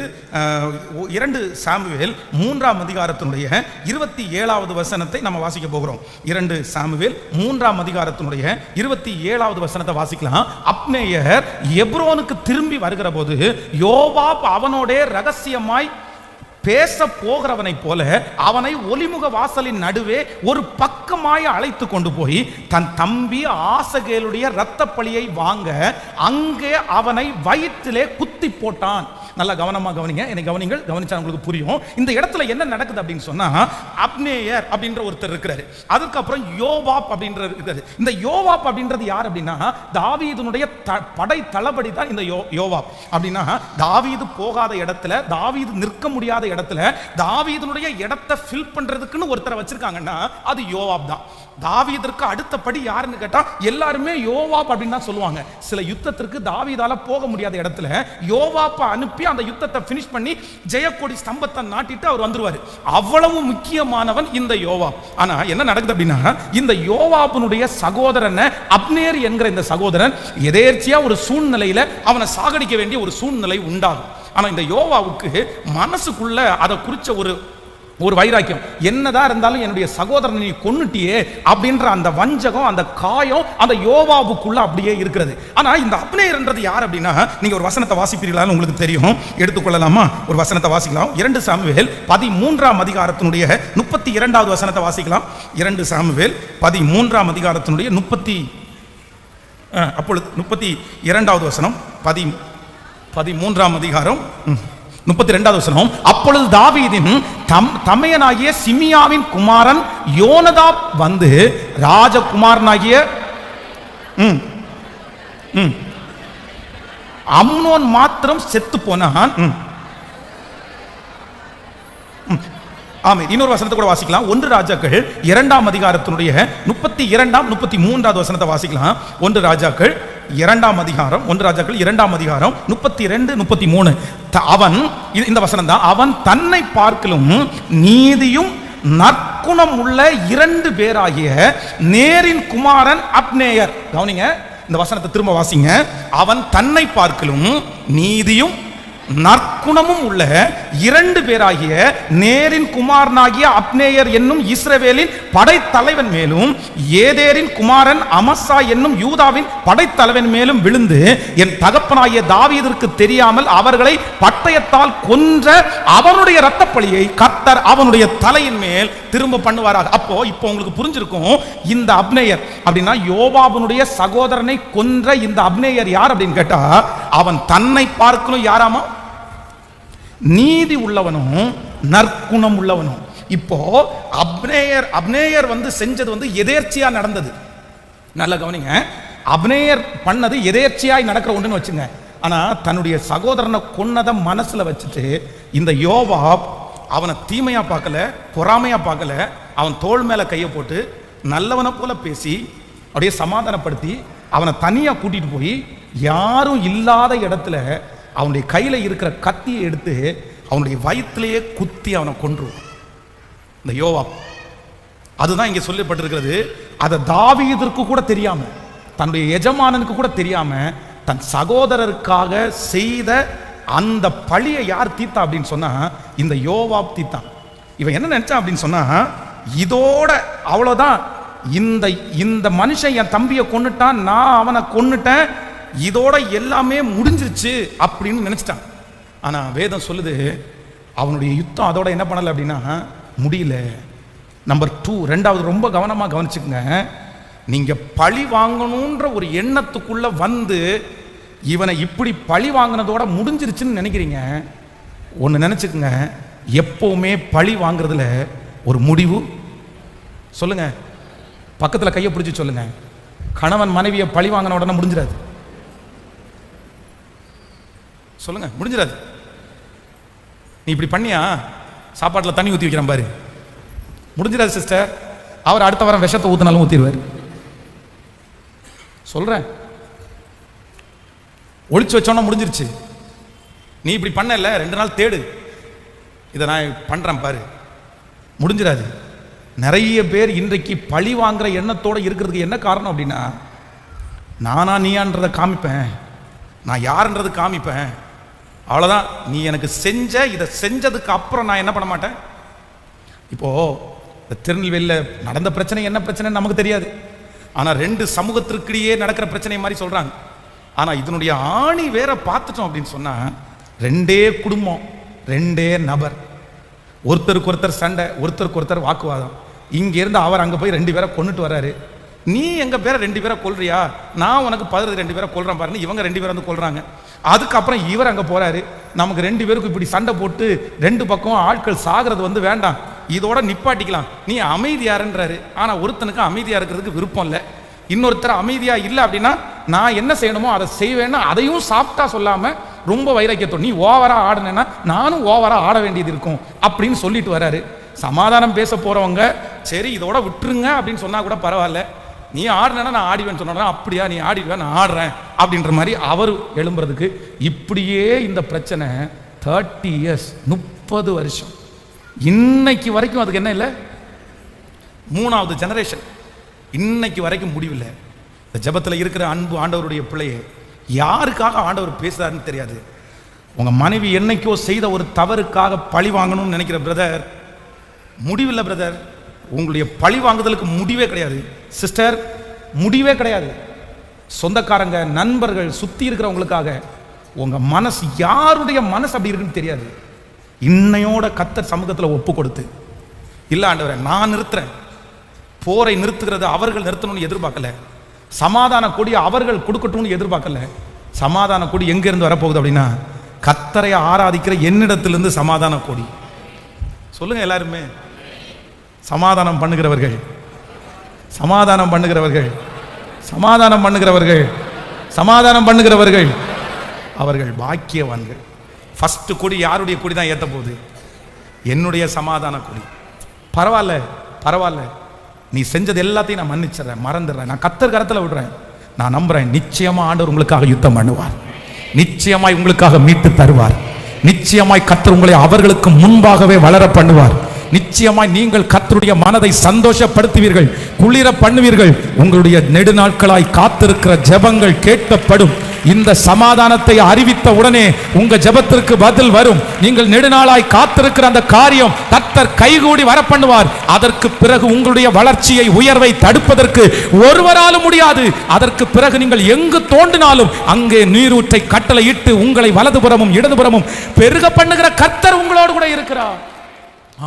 2 சாமுவேல் 3ஆம் அதிகாரத்தினுடைய 27வது வசனத்தை நம்ம வாசிக்க போகிறோம். 2 சாமுவேல் 3ஆம் அதிகாரத்தினுடைய 27வது வசனத்தை வாசிக்கலாம். அப்னேயர் எப்ரோனுக்கு திரும்பி வருகிற போது யோவாப் அவனோட ரகசியமாய் பேச போகிறவனை போல அவனை ஒலிமுக வாசலின் நடுவே ஒரு பக்கமாய் அழைத்து கொண்டு போய் தன் தம்பி ஆசகேலுடைய இரத்த பழியை வாங்க அங்கே அவனை வயிற்றிலே குத்தி போட்டான். நல்லா கவனமா கவனிங்க, என்னை கவனிங்கள், கவனிச்சா உங்களுக்கு புரியும். இந்த இடத்துல என்ன நடக்குது அப்படின்னு சொன்னா, அப்னேயர் அப்படின்ற ஒருத்தர் இருக்கிறாரு, அதுக்கப்புறம் யோவாப் அப்படின்ற இருக்காரு. இந்த யோவாப் அப்படின்றது யார் அப்படின்னா, தாவீதுனுடைய படை தளபதி தான் இந்த யோவாப். அப்படின்னா தாவீது போகாத இடத்துல, தாவீது நிற்க முடியாத இடத்துல தாவீதுனுடைய இடத்தை ஃபில் பண்றதுக்குன்னு ஒருத்தரை வச்சிருக்காங்கன்னா அது யோவாப் தான். தாவீதற்கு அடுத்தபடி யாருன்னு கேட்டா எல்லாருமே யோவாப் அப்படின்னு தான் சொல்லுவாங்க. சில யுத்தத்திற்கு தாவீதால போக முடியாத இடத்துல யோவாப்பை அனுப்பி அந்த யுத்தத்தை பினிஷ் பண்ணி ஜெயக்கொடி ஸ்தம்பத்தை நாட்டிட்டு அவர் வந்துருவாரு. அவ்வளவு முக்கியமானவன் இந்த யோவாப். ஆனா என்ன நடக்குது அப்படின்னா, இந்த யோவாப்பினுடைய சகோதரன் அப்னேர் என்கிற இந்த சகோதரன் எதேர்ச்சியா ஒரு சூழ்நிலையில அவனை சாகடிக்க வேண்டிய ஒரு சூழ்நிலை உண்டாகும். ஆனா இந்த யோவாவுக்கு மனசுக்குள்ள அதை குறிச்ச ஒரு வைராக்கியம், என்னதான் இருந்தாலும் என்னுடைய சகோதரனை நீ கொன்னுட்டியே அப்படின்ற அந்த வஞ்சகம், அந்த காயம் அந்த யோவாவுக்குள்ள அப்படியே இருக்கிறது. ஆனா இந்த அப்னேயர்ன்றது யார் அப்படின்னா, நீங்க ஒரு வசனத்தை வாசிப்பீர்களான்னு உங்களுக்கு தெரியும், எடுத்துக்கொள்ளலாமா? ஒரு வசனத்தை வாசிக்கலாம். 2 சாமுவேல் 13ஆம் அதிகாரத்தினுடைய 32வது வசனத்தை வாசிக்கலாம். 2 சாமுவேல் 13ஆம் அதிகாரத்தினுடைய 32வது வசனம், 13ஆம் அதிகாரம் 32வது வசனம். அப்பொழுது தாவீதின் தமையனாகிய சிமியாவின் குமாரன் யோனதாப் வந்து ராஜகுமாரனாகிய அம்னோன் மாத்திரம் செத்து போனான். ஆமே, இன்னொரு வசனத்தை கூட வாசிக்கலாம். 1 ராஜாக்கள் 2ஆம் அதிகாரத்தினுடைய 32ஆம் 33வது வசனத்தை வாசிக்கலாம். 1 ராஜாக்கள் 2ஆம் அதிகாரம் 32 33. அவன், இந்த வசனம் தான், அவன் தன்னை பார்க்கலும் நீதியும் நற்குணம் உள்ள 2 பேராகிய நேரின் குமாரன் அப்னேயர். கவனிங்க, இந்த வசனத்தை திரும்ப வாசிங்க. அவன் தன்னை பார்க்கலும் நீதியும் நற்குணமும் உள்ள 2 பேராகிய நேரின் குமாரனாகிய அப்னேயர் என்னும் இஸ்ரவேலின் படைத்தலைவன் மேலும் ஏதேரின் குமாரன் அமசா என்னும் யூதாவின் படைத்தலைவன் மேலும் விழுந்து என் தகப்பனாகிய தாவீதிற்கு தெரியாமல் அவர்களை பட்டயத்தால் கொன்ற அவனுடைய இரத்த பழியை கர்த்தர் அவனுடைய தலையின் மேல் திரும்ப பண்ணுவாராக. அப்போ இப்போ உங்களுக்கு புரிஞ்சிருக்கும், இந்த அப்னேயர் அப்படின்னா யோவாபுனுடைய சகோதரனை கொன்ற இந்த அப்னேயர் யார் அப்படின்னு கேட்டா, அவன் தன்னை பார்க்கணும் யாராமா, நீதி உள்ளவனும் நற்குணம் உள்ளவனும். இப்போ அப்னேயர் வந்து செஞ்சது வந்து எதேர்ச்சியா நடந்தது. நல்ல கவனிங்க, அப்னேயர் பண்ணது எதேர்ச்சியாய் நடக்கிற ஒன்றுன்னு வச்சுங்க. ஆனா தன்னுடைய சகோதரனை கொன்னதை மனசுல வச்சுட்டு இந்த யோவாப் அவனை தீமையா பார்க்கல, பொறாமையா பார்க்கல. அவன் தோள் மேல கையை போட்டு நல்லவனை போல பேசி அப்படியே சமாதானப்படுத்தி அவனை தனியா கூட்டிட்டு போய் யாரும் இல்லாத இடத்துல அவனுடைய கையில இருக்கிற கத்தியை எடுத்து அவனுடைய வயிற்றிலேயே குத்தி அவனை கொன்றுவான் இந்த யோவாப். அதுதான் இங்கே சொல்லப்பட்டிருக்கிறது. அதை தாவீதிற்கு கூட தெரியாம, தன்னுடைய எஜமானனுக்கு கூட தெரியாம, தன் சகோதரருக்காக செய்த அந்த பழியை யார் தீர்த்தா அப்படின்னு சொன்னா, இந்த யோவாப் தீர்த்தான். இவன் என்ன நினைச்சான் அப்படின்னு சொன்னா, இதோட அவ்வளவுதான், இந்த மனுஷன் என் தம்பியை கொன்னுட்டான், நான் அவனை கொன்னுட்டேன், இதோட எல்லாமே முடிஞ்சிருச்சு அப்படின்னு நினைச்சிட்டான். ஆனா வேதம் சொல்லுது, அவனுடைய யுத்தம் அதோட என்ன பண்ணல அப்படின்னா முடியல. நம்பர் 2, ரெண்டாவது ரொம்ப கவனமா கவனிச்சுக்கங்க. நீங்க பழி வாங்கணுன்ற ஒரு எண்ணத்துக்குள்ள வந்து இவனை இப்படி பழி வாங்கினதோட முடிஞ்சிருச்சுன்னு நினைக்கிறீங்க. ஒன்று நினைச்சுக்குங்க, எப்பவுமே பழி வாங்குறதுல ஒரு முடிவு. சொல்லுங்க, பக்கத்தில் கையை பிடிச்சி சொல்லுங்க, கணவன் மனைவியை பழி வாங்கின உடனே முடிஞ்சிடாது. சொல்லுங்க, முடிஞ்சிடாது. நீ இப்படி பண்ணியா, சாப்பாட்டில் தண்ணி ஊற்றி வைக்கிறான் பாரு, முடிஞ்சிடாது சிஸ்டர். அவர் அடுத்த வாரம் விஷத்தை ஊற்றினாலும் ஊற்றிடுவார். சொல்றேன், ஒழிச்சு வச்சோன்னா முடிஞ்சிருச்சு. நீ இப்படி பண்ணல, 2 நாள் தேடு, இதை நான் பண்றேன் பாரு, முடிஞ்சிடாது. நிறைய பேர் இன்றைக்கு பழி வாங்குற எண்ணத்தோடு இருக்கிறதுக்கு என்ன காரணம் அப்படின்னா, நானா நீயான்றதை காமிப்பேன், நான் யாருன்றது காமிப்பேன், அவ்வளோதான். நீ எனக்கு இதை செஞ்சதுக்கு அப்புறம் நான் என்ன பண்ண மாட்டேன். இப்போ இந்த திருநெல்வேலியில் நடந்த பிரச்சனை என்ன பிரச்சனைன்னு நமக்கு தெரியாது. ஆனால் 2 சமூகத்திற்கிடையே நடக்கிற பிரச்சனை மாதிரி சொல்றாங்க. ஆனால் இதனுடைய ஆணி வேற பார்த்துட்டோம் அப்படின்னு சொன்னா, 2 குடும்பம், 2 நபர், ஒருத்தருக்கு ஒருத்தர் சண்டை, ஒருத்தருக்கு ஒருத்தர் வாக்குவாதம். இங்கேருந்து அவர் அங்கே போய் 2 பேரை கொண்டுட்டு வர்றாரு. நீ எங்கள் பேரை 2 பேரை கொல்றியா, நான் உனக்கு 2 பேரை கொல்றேன் பாருன்னு இவங்க 2 பேரை வந்து கொல்றாங்க. அதுக்கப்புறம் இவர் அங்கே போறாரு. நமக்கு 2 பேருக்கும் இப்படி சண்டை போட்டு 2 பக்கம் ஆட்கள் சாகிறது வந்து வேண்டாம், இதோட நிப்பாட்டிக்கலாம், நீ அமைதியாருன்றாரு. ஆனால் ஒருத்தனுக்கு அமைதியாக இருக்கிறதுக்கு விருப்பம் இல்லை. இன்னொருத்தர் அமைதியா இல்லை அப்படின்னா நான் என்ன செய்யணுமோ அதை செய்வேன்னு அதையும் சாப்பிட்டா சொல்லாம ரொம்ப வைராக்கியத்தோம், நீ ஓவரா ஆடுனா நானும் ஓவரா ஆட வேண்டியது இருக்கும் அப்படின்னு சொல்லிட்டு வர்றாரு. சமாதானம் பேச போறவங்க சரி இதோட விட்டுருங்க அப்படின்னு சொன்னா கூட பரவாயில்ல, நீ ஆடுனா நான் ஆடிவேன்னு சொன்னா அப்படியா நீ ஆடிடுவேன் நான் ஆடுறேன் அப்படின்ற மாதிரி அவர் எழும்புறதுக்கு இப்படியே இந்த பிரச்சனை 30 years 30 வருஷம் இன்னைக்கு வரைக்கும் அதுக்கு என்ன இல்லை, 3வது ஜெனரேஷன் இன்னைக்கு வரைக்கும் முடிவில்லை. இந்த ஜெபத்தில் இருக்கிற அன்பு ஆண்டவருடைய பிள்ளையே, யாருக்காக ஆண்டவர் பேசுறாருன்னு தெரியாது. உங்க மனைவி என்னைக்கோ செய்த ஒரு தவறுக்காக பழி வாங்கணும்னு நினைக்கிற பிரதர், முடிவில்லை பிரதர். உங்களுடைய பழி வாங்குதலுக்கு முடிவே கிடையாது சிஸ்டர், முடிவே கிடையாது. சொந்தக்காரங்க நண்பர்கள் சுத்தி இருக்கிறவங்களுக்காக உங்க மனசு, யாருடைய மனசு அப்படி இருக்குன்னு தெரியாது. இன்னையோட கர்த்தர் சமூகத்தில் ஒப்பு கொடுத்து, இல்ல ஆண்டவரே நான் நிறுத்துறேன், போரை நிறுத்துகிறது அவர்கள் நிறுத்தணும்னு எதிர்பார்க்கல, சமாதான கொடி அவர்கள் கொடுக்கட்டும்னு எதிர்பார்க்கல. சமாதான கொடி எங்க இருந்து வரப்போகுது அப்படின்னா கர்த்தரை ஆராதிக்கிற என்னிடத்திலிருந்து சமாதான கொடி. சொல்லுங்க எல்லாருமே, சமாதானம் பண்ணுகிறவர்கள், சமாதானம் பண்ணுகிறவர்கள், சமாதானம் பண்ணுகிறவர்கள், சமாதானம் பண்ணுகிறவர்கள் அவர்கள் பாக்கியவான்கள். ஃபர்ஸ்ட் கொடி யாருடைய கொடி தான் ஏற்ற போகுது? என்னுடைய சமாதான கொடி. பரவாயில்ல பரவாயில்ல, நீ செஞ்சது எல்லாத்தையும் நான் மன்னிச்சிடறேன், மறந்துடுறேன், நான் கர்த்தர் கரத்தில் விடுறேன். நான் நம்புறேன் நிச்சயமா ஆண்டவர் உங்களுக்காக யுத்தம் பண்ணுவார், நிச்சயமாய் உங்களுக்காக மீட்டு தருவார், நிச்சயமாய் கர்த்தர் உங்களை அவர்களுக்கு முன்பாகவே வளர பண்ணுவார், நிச்சயமாய் நீங்கள் கர்த்தருடைய மனதை சந்தோஷப்படுத்துவீர்கள், குளிர பண்ணுவீர்கள். உங்களுடைய நெடுநாட்களாய் காத்திருக்கிற ஜெபங்கள் கேட்கப்படும். இந்த சமாதானத்தை அறிவித்த உடனே உங்க ஜெபத்திற்கு பதில் வரும். நீங்கள் நெடுநாளாய் காத்திருக்கிற அந்த காரியம் கர்த்தர் கைகூடி வர பண்ணுவார். அதற்கு பிறகு உங்களுடைய வளர்ச்சியை உயர்வை தடுப்பதற்கு ஒருவராலும் முடியாது. அதற்கு பிறகு நீங்கள் எங்கு தோண்டினாலும் அங்கே நீரூற்றை கட்டளையிட்டு உங்களை வலதுபுறமும் இடதுபுறமும் பெருக பண்ணுகிற கர்த்தர் உங்களோடு கூட இருக்கிறார்.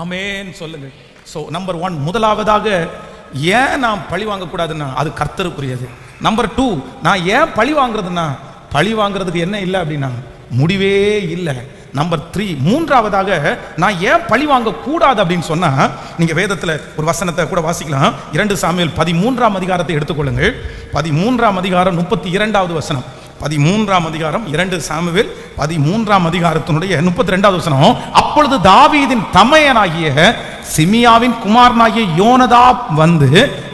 ஆமென் சொல்லுங்க. சோ நம்பர் 1, முதலாவதாக ஏன் நான் பழி வாங்கக்கூடாதுன்னா அது கர்த்தருக்குரியது. நம்பர் 2, நான் ஏன் பழி வாங்குறதுன்னா பழி வாங்குறதுக்கு என்ன இல்லை அப்படின்னா முடிவே இல்லை. நம்பர் 3, மூன்றாவதாக நான் ஏன் பழி வாங்க கூடாது அப்படின்னு சொன்னா, நீங்க வேதத்துல ஒரு வசனத்தை கூட வாசிக்கலாம். 2 சாமுவேல் 13ஆம் அதிகாரத்தை எடுத்துக்கொள்ளுங்கள். 13ஆம் அதிகாரம் 32வது வசனம். 13ஆம் அதிகாரம் 2 சாமுவேல் 13ஆம் அதிகாரத்தினுடைய 32வது வசனம். அப்பொழுது தாவீதின் தமையனாகிய சிமியாவின் குமாரனாகிய யோனதாப் வந்து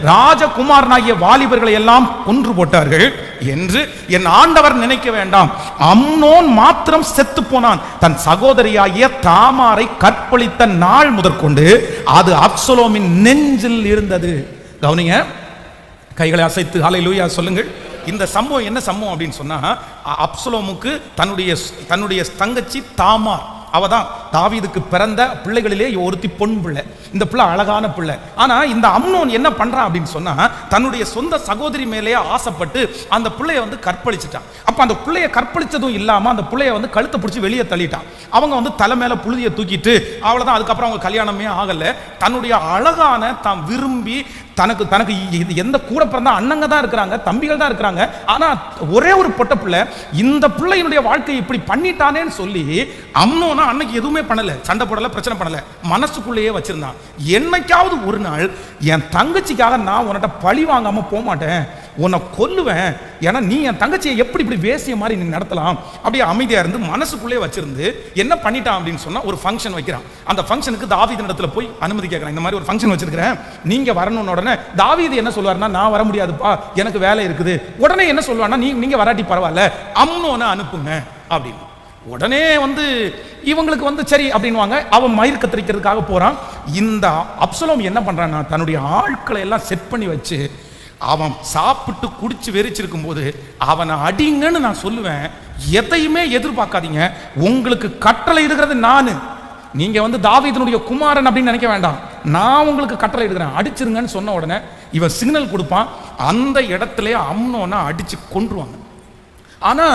ராஜகுமாரனாகிய வாலிபர்களை எல்லாம் கொன்று போட்டார்கள் என்று என் ஆண்டவர் நினைக்க வேண்டாம். அம்னோன் மாத்திரம் செத்து போனான். தன் சகோதரியாகிய தாமாரை கற்பழித்த நாள் முதற்கொண்டு அது அப்சலோமின் நெஞ்சில் இருந்தது. கவனிங்க, கைகளை அசைத்து ஹல்லேலூயா சொல்லுங்கள். இந்த சம்பவம் என்ன சம்பவம் அப்படின்னு சொன்னா, அப்சலோமுக்கு தன்னுடைய தங்கச்சி தாமார், அவதான் தாவீதுக்கு பிறந்த பிள்ளைகளிலே ஒருத்தி பொன் பிள்ளை. இந்த பிள்ளை அழகான பிள்ளை. ஆனா இந்த அம்னோன் என்ன பண்றான் அப்படின்னு சொன்னா, தன்னுடைய சொந்த சகோதரி மேலேயே ஆசைப்பட்டு அந்த பிள்ளைய வந்து கற்பழிச்சிட்டான். அப்ப அந்த பிள்ளைய கற்பழிச்சதும் இல்லாம அந்த பிள்ளைய வந்து கழுத்தை பிடிச்சி வெளியே தள்ளிட்டான். அவங்க வந்து தலை மேல புழுதியை தூக்கிட்டு அவ்வளவுதான். அதுக்கப்புறம் அவங்க கல்யாணமே ஆகல. தன்னுடைய அழகான தான் விரும்பி தனக்கு எந்த கூட பிறந்த அண்ணங்க தான் இருக்கிறாங்க, தம்பிகள் தான் இருக்கிறாங்க. ஆனா ஒரே ஒரு பொட்ட பிள்ளை, இந்த பிள்ளையினுடைய வாழ்க்கையை இப்படி பண்ணிட்டானேன்னு சொல்லி அம்னோனா அன்னைக்கு எதுவுமே பண்ணல, சண்டை போடல, பிரச்சனை பண்ணல, மனசுக்குள்ளேயே வச்சிருந்தான். என்னைக்காவது ஒரு நாள் என் தங்கச்சிக்காக நான் உன்கிட்ட பழி வாங்காம போக மாட்டேன், உன்னை கொல்லுவேன், ஏன்னா நீ என் தங்கச்சியை எப்படி இப்படி வேசிய மாதிரி நீ நடத்தலாம், அப்படியே அமைதியா இருந்து மனசுக்குள்ளே வச்சிருந்து என்ன பண்ணிட்டான் அப்படின்னு சொன்னா ஒரு ஃபங்க்ஷன் வைக்கிறான். அந்த ஃபங்க்ஷனுக்கு தாவீது இடத்துல போய் அனுமதி கேட்கறான். இந்த மாதிரி ஒரு ஃபங்க்ஷன் வச்சிருக்கிறேன், நீங்க வரணும்னு. உடனே தாவீது என்ன சொல்வாருன்னா, நான் வர முடியாதுப்பா, எனக்கு வேலை இருக்குது. உடனே என்ன சொல்வாருன்னா, நீங்க வராட்டி பரவாயில்ல, அம்னோனை அனுப்புங்க அப்படின்னு. உடனே வந்து இவங்களுக்கு வந்து சரி அப்படின்வாங்க. அவன் மயிர் கத்திரிக்கிறதுக்காக போறான். இந்த அப்சலோம் என்ன பண்றான்னா, தன்னுடைய ஆட்களை எல்லாம் செட் பண்ணி வச்சு அவன் சாப்பிட்டு குடிச்சு வெறிச்சிருக்கும் போது அவனை அடிங்கன்னு நான் சொல்லுவேன். எதையுமே எதிர்பார்க்காதீங்க, உங்களுக்கு கட்டளை இருக்கிறது நானு. நீங்க வந்து தாவீதினுடைய குமாரன் அப்படின்னு நினைக்க வேண்டாம், நான் உங்களுக்கு கட்டளை எடுக்கிறேன், அடிச்சிருங்கன்னு சொன்ன உடனே இவன் சிக்னல் கொடுப்பான். அந்த இடத்துல அம்னோனை அடிச்சு கொன்றுவாங்க. ஆனா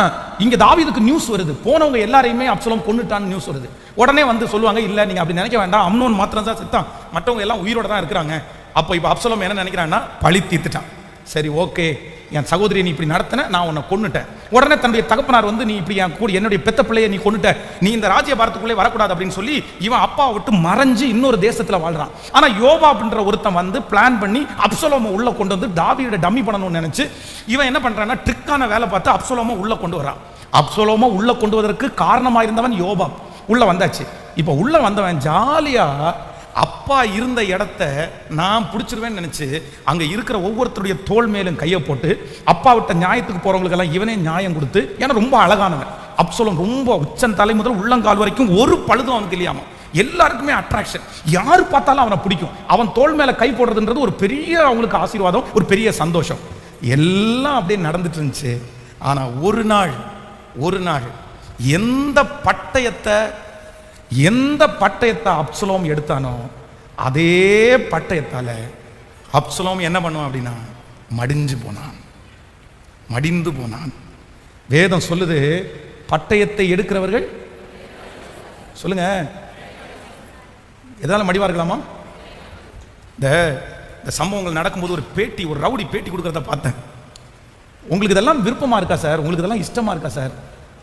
இங்க தாவீதுக்கு நியூஸ் வருது, போனவங்க எல்லாரையுமே அப்சலோம் கொன்னுட்டான்னு நியூஸ் வருது. உடனே வந்து சொல்லுவாங்க, இல்ல நீங்க அப்படி நினைக்க வேண்டாம், அம்னோன் மாத்திரம் தான் செத்தான், மற்றவங்க எல்லாம் உயிரோட தான் இருக்கிறாங்க. அப்போ இப்போ அப்சலோம் என்ன நினைக்கிறான்னா, பழி தீர்த்துட்டான். சரி ஓகே, என் சகோதரி நீ இப்படி நடத்தின, நான் உன்னை கொன்னுட்டேன். உடனே தன்னுடைய தகப்பனார் வந்து, நீ இப்படி என் கூட என்னுடைய பெத்த பிள்ளையை நீ கொன்னுட்ட, நீ இந்த ராஜ்ய பாரத்துக்குள்ளே வரக்கூடாது அப்படின்னு சொல்லி இவன் அப்பாவை விட்டு மறைஞ்சு இன்னொரு தேசத்துல வாழ்றான். ஆனா யோவாப்ன்ற ஒருத்தன் வந்து பிளான் பண்ணி அப்சலோமை உள்ள கொண்டு வந்து தாவீதை டம்மி பண்ணணும்னு நினைச்சு இவன் என்ன பண்றான்னா, ட்ரிக்கான வேலை பார்த்து அப்சலோமை உள்ள கொண்டு வரான். அப்சலோமை உள்ள கொண்டு வருவதற்கு காரணமா இருந்தவன் யோவாப். உள்ள வந்தாச்சு. இப்ப உள்ள வந்தவன் ஜாலியா அப்பா இருந்த இடத்த நான் பிடிச்சிருவேன்னு நினைச்சு அங்க இருக்கிற ஒவ்வொருத்தருடைய தோல் மேலும் கையை போட்டு அப்பா விட்ட நியாயத்துக்கு போறவங்களுக்கு எல்லாம் இவனே நியாயம் கொடுத்து, ஏன்னா ரொம்ப அழகானவன் அப்சலோம், ரொம்ப உச்சன் தலை முதல் உள்ளங்கால் வரைக்கும் ஒரு பழுதும் அவனுக்கு இல்லையாமா. எல்லாருக்குமே அட்ராக்ஷன், யாரு பார்த்தாலும் அவனை பிடிக்கும். அவன் தோல் மேல கை போடுறதுன்றது ஒரு பெரிய அவங்களுக்கு ஆசீர்வாதம், ஒரு பெரிய சந்தோஷம். எல்லாம் அப்படியே நடந்துட்டு இருந்துச்சு. ஆனா ஒரு நாள் எந்த பட்டயத்தை அப்சலோம் எடுத்தானோ அதே பட்டயத்தால அப்சலோம் என்ன பண்ணுவான் அப்படின்னா, மடிந்து போனான். வேதம் சொல்லுது, பட்டயத்தை எடுக்கிறவர்கள் சொல்லுங்க எதால மடிவார்களாமா? இந்த சம்பவங்கள் நடக்கும்போது ஒரு ரவுடி பேட்டி கொடுக்கறத பார்த்தேன். உங்களுக்கு இதெல்லாம் விருப்பமா இருக்கா சார், உங்களுக்கு இதெல்லாம் இஷ்டமா இருக்கா சார்?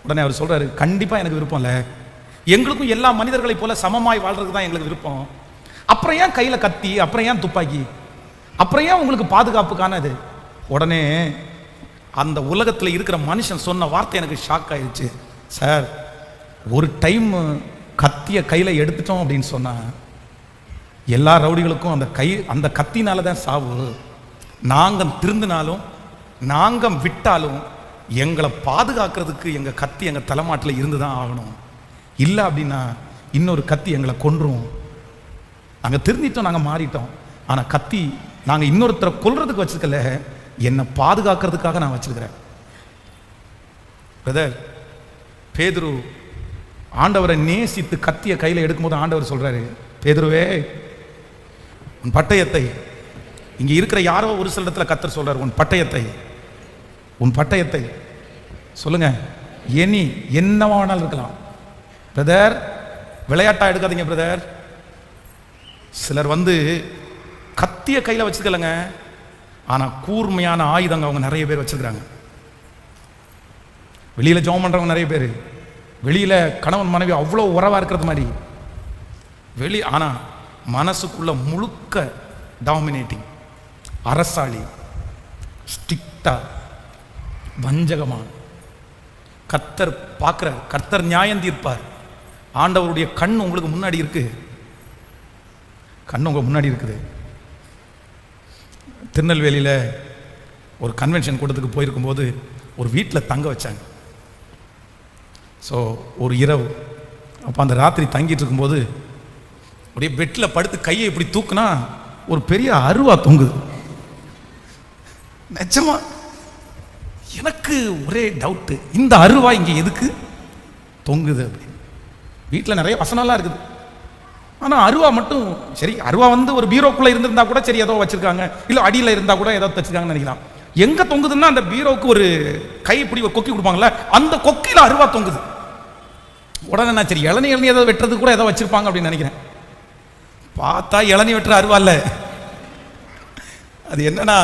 உடனே அவர் சொல்றாரு, கண்டிப்பா எனக்கு விருப்பம் இல்லை, எங்களுக்கும் எல்லா மனிதர்களை போல சமமாய் வாழ்றதுக்கு தான் எங்களுக்கு விருப்பம். அப்புறம் ஏன் கையில கத்தி, அப்புறம் ஏன் துப்பாக்கி, அப்புறம் ஏன் உங்களுக்கு பாதுகாப்புக்கானது? உடனே அந்த உலகத்தில் இருக்கிற மனுஷன் சொன்ன வார்த்தை எனக்கு ஷாக் ஆயிடுச்சு. சார், ஒரு டைம் கத்திய கையில எடுத்துட்டோம் அப்படின்னு சொன்னா எல்லா ரவுடிகளுக்கும் அந்த கத்தினால தான் சாவு. நாங்க திருந்தினாலும் நாங்க விட்டாலும் எங்களை பாதுகாக்கிறதுக்கு எங்க கத்தி எங்க தலைமாட்டில் இருந்துதான் ஆகணும். இல்லை அப்படின்னா இன்னொரு கத்தி எங்களை கொன்றும். நாங்கள் திருந்திட்டோம், நாங்கள் மாறிட்டோம். ஆனால் கத்தி நாங்கள் இன்னொருத்தரை கொல்றதுக்கு வச்சிருக்கல, என்னை பாதுகாக்கிறதுக்காக நான் வச்சிருக்கிறேன். பிரதர், பேதுரு ஆண்டவரை நேசித்து கத்திய கையில் எடுக்கும்போது ஆண்டவர் சொல்றாரு, பேதுருவே உன் பட்டயத்தை, இங்கே இருக்கிற யாரோ ஒரு சில இடத்துல கர்த்தர் சொல்றாரு, உன் பட்டயத்தை சொல்லுங்க, என்னவானாலும் இருக்கலாம். பிரதர், விளையாட்டா எடுக்காதீங்க பிரதர். சிலர் வந்து கத்திய கையில் வச்சிருக்கலங்க, ஆனா கூர்மையான ஆயுதங்க அவங்க நிறைய பேர் வச்சிருக்காங்க. வெளியில ஜெபம் பண்றவங்க நிறைய பேர், வெளியில கணவன் மனைவி அவ்வளோ உறவா இருக்கிறது மாதிரி ஆனா மனசுக்குள்ள முழுக்க டாமினேட்டிங், அரசாளி, ஸ்ட்ரிக்டா, வஞ்சகமா. கர்த்தர் பார்க்கிறார், கர்த்தர் நியாயம் தீர்ப்பார். ஆண்டவருடைய கண் உங்களுக்கு முன்னாடி இருக்குது. திருநெல்வேலியில் ஒரு கன்வென்ஷன் கூட்டத்துக்கு போயிருக்கும்போது ஒரு வீட்டில் தங்க வச்சாங்க. ஸோ ஒரு இரவு, அப்போ அந்த ராத்திரி தங்கிட்டு இருக்கும்போது அப்படியே பெட்டில் படுத்து கையை இப்படி தூக்குனா ஒரு பெரிய அருவா தொங்குது. நிஜமா எனக்கு ஒரே டவுட்டு, இந்த அருவா இங்கே எதுக்கு தொங்குது அப்படின்னு. வீட்டில் நிறைய வசனம்லாம் இருக்குது, ஆனால் அருவா மட்டும் சரி. அருவா வந்து ஒரு பீரோக்குள்ளே இருந்திருந்தா கூட சரி, ஏதோ வச்சிருக்காங்க, இல்லை அடியில் இருந்தால் கூட ஏதோ வச்சிருக்காங்கன்னு நினைக்கலாம். எங்கே தொங்குதுன்னா அந்த பீரோவுக்கு ஒரு கை இப்படி ஒரு கொக்கி கொடுப்பாங்கல்ல, அந்த கொக்கியில் அருவா தொங்குது. உடனே நான் சரி இளநீ ஏதோ வெட்டுறதுக்கு கூட ஏதோ வச்சிருப்பாங்க அப்படின்னு நினைக்கிறேன். பார்த்தா இளநீ வெட்டுற அருவா இல்லை, அது என்னன்னா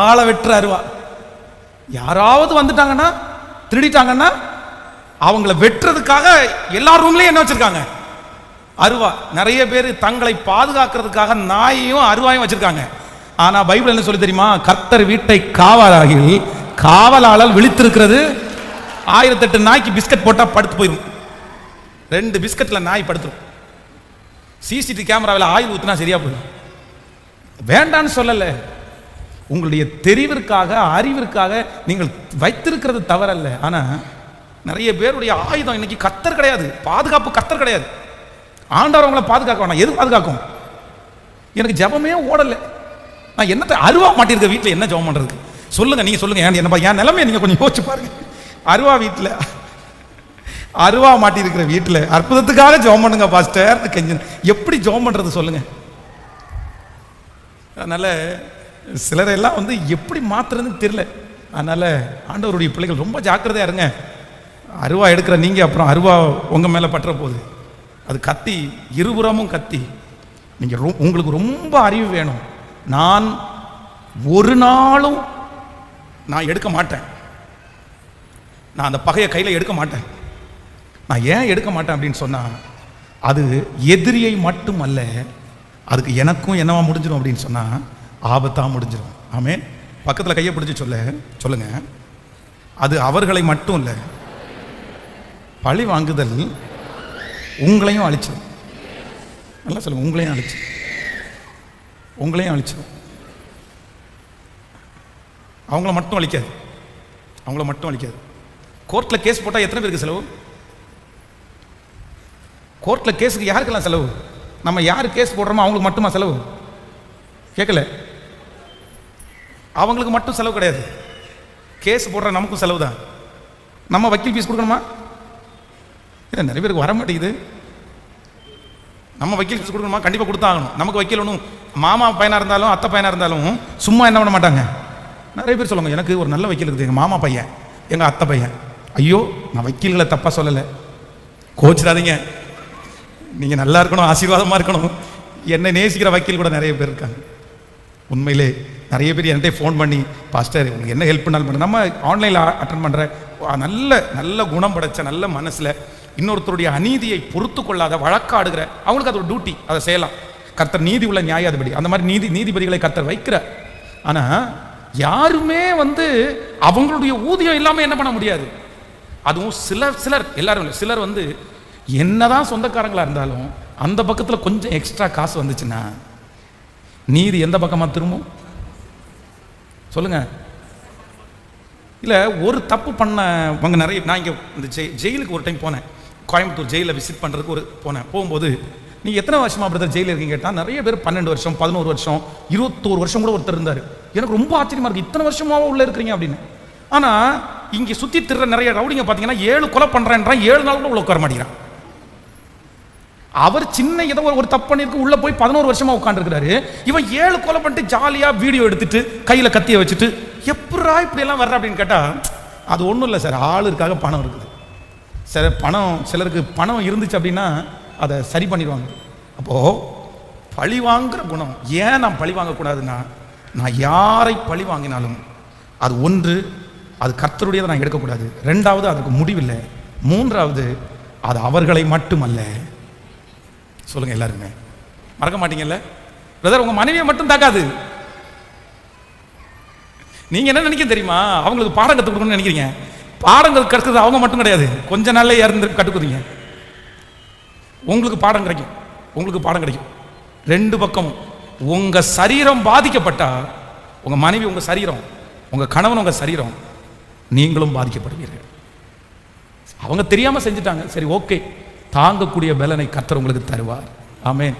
ஆளை வெட்டுற அருவா. யாராவது வந்துட்டாங்கன்னா, திருடிட்டாங்கன்னா அவங்கள வெட்டுறதுக்காக எல்லா ரூம்லயும் என்ன வச்சிருக்காங்க, அருவா. நிறைய பேர் தங்களை பாதுகாக்கிறதுக்காக நாயையும் அருவாயும் வச்சிருக்காங்க. ஆனா பைபிள் என்ன சொல்லி தெரியுமா? கர்த்தர் வீட்டை காவலாகில் காவலாளர் விழித்திருக்கிறது 1008 நாய்க்கு பிஸ்கட் போட்டா படுத்து போயிடும். 2 பிஸ்கட்ல நாய் படுத்துரும். சிசிடிவி கேமராவில் ஆயில் ஊத்துனா சரியா போயிடும். வேண்டான்னு சொல்லல, உங்களுடைய தெரிவிற்காக அறிவிற்காக நீங்கள் வைத்திருக்கிறது தவறல்ல. ஆனா நிறைய பேருடைய ஆயுதம் இன்னைக்கு கர்த்தர் கிடையாது, பாதுகாப்பு கர்த்தர் கிடையாது. ஆண்டவர் உங்களை பாதுகாக்க வேணாம். எது பாதுகாக்கும்? எனக்கு ஜபமே ஓடல, நான் என்னத்தை அருவா மாட்டிருக்க வீட்டில் என்ன ஜபம் பண்றதுக்கு சொல்லுங்க, நீங்க சொல்லுங்க. என் நிலைமையை நீங்க கொஞ்சம் யோசிச்சு பாருங்க. அருவா வீட்டில், அருவா மாட்டி இருக்கிற வீட்டில் அற்புதத்துக்காக ஜபம் பண்ணுங்க பாஸ்டர், எப்படி ஜபம் பண்றது சொல்லுங்க. அதனால சிலரெல்லாம் வந்து எப்படி மாத்துறதுன்னு தெரியல. அதனால ஆண்டவருடைய பிள்ளைகள் ரொம்ப ஜாக்கிரதையா இருங்க. அருவா எடுக்கிற நீங்க அப்புறம் அருவா உங்க மேல பற்ற போகுது. அது கத்தி, இருபுறமும் கத்தி. நீங்க உங்களுக்கு ரொம்ப அறிவு வேணும். நான் ஒரு நாளும் நான் எடுக்க மாட்டேன், நான் அந்த பகையை கையில் எடுக்க மாட்டேன். நான் ஏன் எடுக்க மாட்டேன் அப்படின்னு சொன்னா, அது எதிரியை மட்டும் அல்ல, அதுக்கு எனக்கும் என்னவா முடிஞ்சிடும் அப்படின்னு சொன்னா ஆபத்தா முடிஞ்சிடும். ஆமென். பக்கத்தில் கையை பிடிச்சி சொல்லுங்க, அது அவர்களை மட்டும் இல்லை, பழி வாங்குதல் உங்களையும் அழிச்சிடும். நல்லா சொல்லுங்க, உங்களையும் அழிச்சிடும். அவங்கள மட்டும் அழிக்காது. கோர்ட்டில் கேஸ் போட்டால் எத்தனை பேருக்கு செலவு? கோர்ட்டில் கேஸுக்கு யாருக்கெல்லாம் செலவு? நம்ம யார் கேஸ் போடுறோமோ அவங்களுக்கு மட்டுமா செலவு? கேட்கல, அவங்களுக்கு மட்டும் செலவு கிடையாது. கேஸ் போடுற நமக்கும் செலவு தான். நம்ம வக்கீல் ஃபீஸ் கொடுக்கணுமா? இல்லை, நிறைய பேருக்கு வர மாட்டேங்குது. நம்ம வக்கீல் ஃபீஸ் கொடுக்கணுமா? கண்டிப்பாக கொடுத்தாகணும். நமக்கு வக்கீல் ஒன்றும் மாமா பையனாக இருந்தாலும் அத்தை பையனாக இருந்தாலும் சும்மா என்ன பண்ண மாட்டாங்க. நிறைய பேர் சொல்லுவாங்க, எனக்கு ஒரு நல்ல வக்கீல் இருக்குது, எங்கள் மாமா பையன், எங்கள் அத்தை பையன். ஐயோ, நான் வக்கீல்களை தப்பாக சொல்லலை, கோச்சிடாதீங்க. நீங்கள் நல்லா இருக்கணும், ஆசீர்வாதமாக இருக்கணும். என்னை நேசிக்கிற வக்கீல் கூட நிறைய பேர் இருக்காங்க. உண்மையிலே நிறைய பேர் என்கிட்ட ஃபோன் பண்ணி, பாஸ்டர் உங்களுக்கு என்ன ஹெல்ப் பண்ணாலும் பண்ண, நம்ம ஆன்லைனில் அட்டன் பண்ணுற நல்ல குணம் படைச்ச நல்ல மனசில் இன்னொருத்தருடைய அநீதியை பொறுத்து கொள்ளாத வழக்காடுகிற அவங்களுக்கு அது ஒரு டியூட்டி, அதை செய்யலாம். கர்த்தர் நீதி உள்ள நியாயாதிபதி, அந்த மாதிரி நீதிபதிகளை கர்த்தர் வைக்கிற. ஆனால் யாருமே அவங்களுடைய ஊதியம் இல்லாமல் என்ன பண்ண முடியாது. அதுவும் சிலர் எல்லாரும் இல்லை, சிலர் என்னதான் சொந்தக்காரங்களா இருந்தாலும் அந்த பக்கத்தில் கொஞ்சம் எக்ஸ்ட்ரா காசு வந்துச்சுன்னா நீதி எந்த பக்கமா திரும்பும் சொல்லுங்க? இல்லை, ஒரு தப்பு பண்ணவங்க நிறைய. நான் இங்கே இந்த ஜெயிலுக்கு ஒரு டைம் போனேன், கோயம்புத்தூர் ஜெயிலில் விசிட் பண்ணுறதுக்கு போனேன். போகும்போது நீங்கள் எத்தனை வருஷமா பிரதர் ஜெயிலில் இருக்கீங்க கேட்டால் நிறைய பேர் 12 வருஷம் 11 வருஷம் 21 வருஷம் கூட ஒருத்தர் இருந்தார். எனக்கு ரொம்ப ஆச்சரியமா இருக்கு, இத்தனை வருஷமாவும் உள்ள இருக்கிறீங்க அப்படின்னு. ஆனால் இங்கே சுற்றி திற நிறைய ரவுடிங்க பார்த்தீங்கன்னா 7 கொலை பண்ணுறேன்றான், 7 நாள் கூட உள்ள உட்கார மாட்டேங்கிறான். அவர் சின்ன ஏதோ ஒரு தப்பு பண்ணிருக்கு, உள்ள போய் 11 வருஷமா உட்காந்துருக்கிறாரு. இவன் 7 கொலை பண்ணிட்டு ஜாலியாக வீடியோ எடுத்துட்டு கையில் கத்தியை வச்சுட்டு எப்படா இப்படியெல்லாம் வர்ற அப்படின்னு கேட்டால், அது ஒன்றும் இல்லை சார், ஆளுக்காக பணம் இருக்குது சார். சிலருக்கு பணம் இருந்துச்சு அப்படின்னா அதை சரி பண்ணிடுவாங்க. அப்போது பழி வாங்குற குணம். ஏன் நான் பழி வாங்கக்கூடாதுன்னா, நான் யாரை பழி வாங்கினாலும் அது ஒன்று, அது கர்த்தருடையதை நான் எடுக்கக்கூடாது. 2வது, அதுக்கு முடிவில்லை. 3வது, அது அவர்களை மட்டுமல்ல. சொல்லுங்க, எல்லாருமே மறக்க மாட்டீங்கல்ல பிரதர்? உங்க மனைவியை மட்டும் தாக்காது. நீங்க என்ன நினைக்க தெரியுமா? அவங்களுக்கு பாடம் கற்றுக் கொடுக்கணும்னு நினைக்கிறீங்க. பாடங்கள் கற்கிறது அவங்க மட்டும் கிடையாது, கொஞ்ச நாள்ல இருந்து கற்றுக்குறீங்க. உங்களுக்கு பாடம் கிடைக்கும். 2 பக்கமும். உங்க சரீரம் பாதிக்கப்பட்டா, உங்க மனைவி உங்க சரீரம், உங்க கணவன் உங்க சரீரம், நீங்களும் பாதிக்கப்படுவீர்கள். அவங்க தெரியாம செஞ்சுட்டாங்க, சரி ஓகே, தாங்கக்கூடிய பலனை கர்த்தர் உங்களுக்கு தருவார். ஆமென்.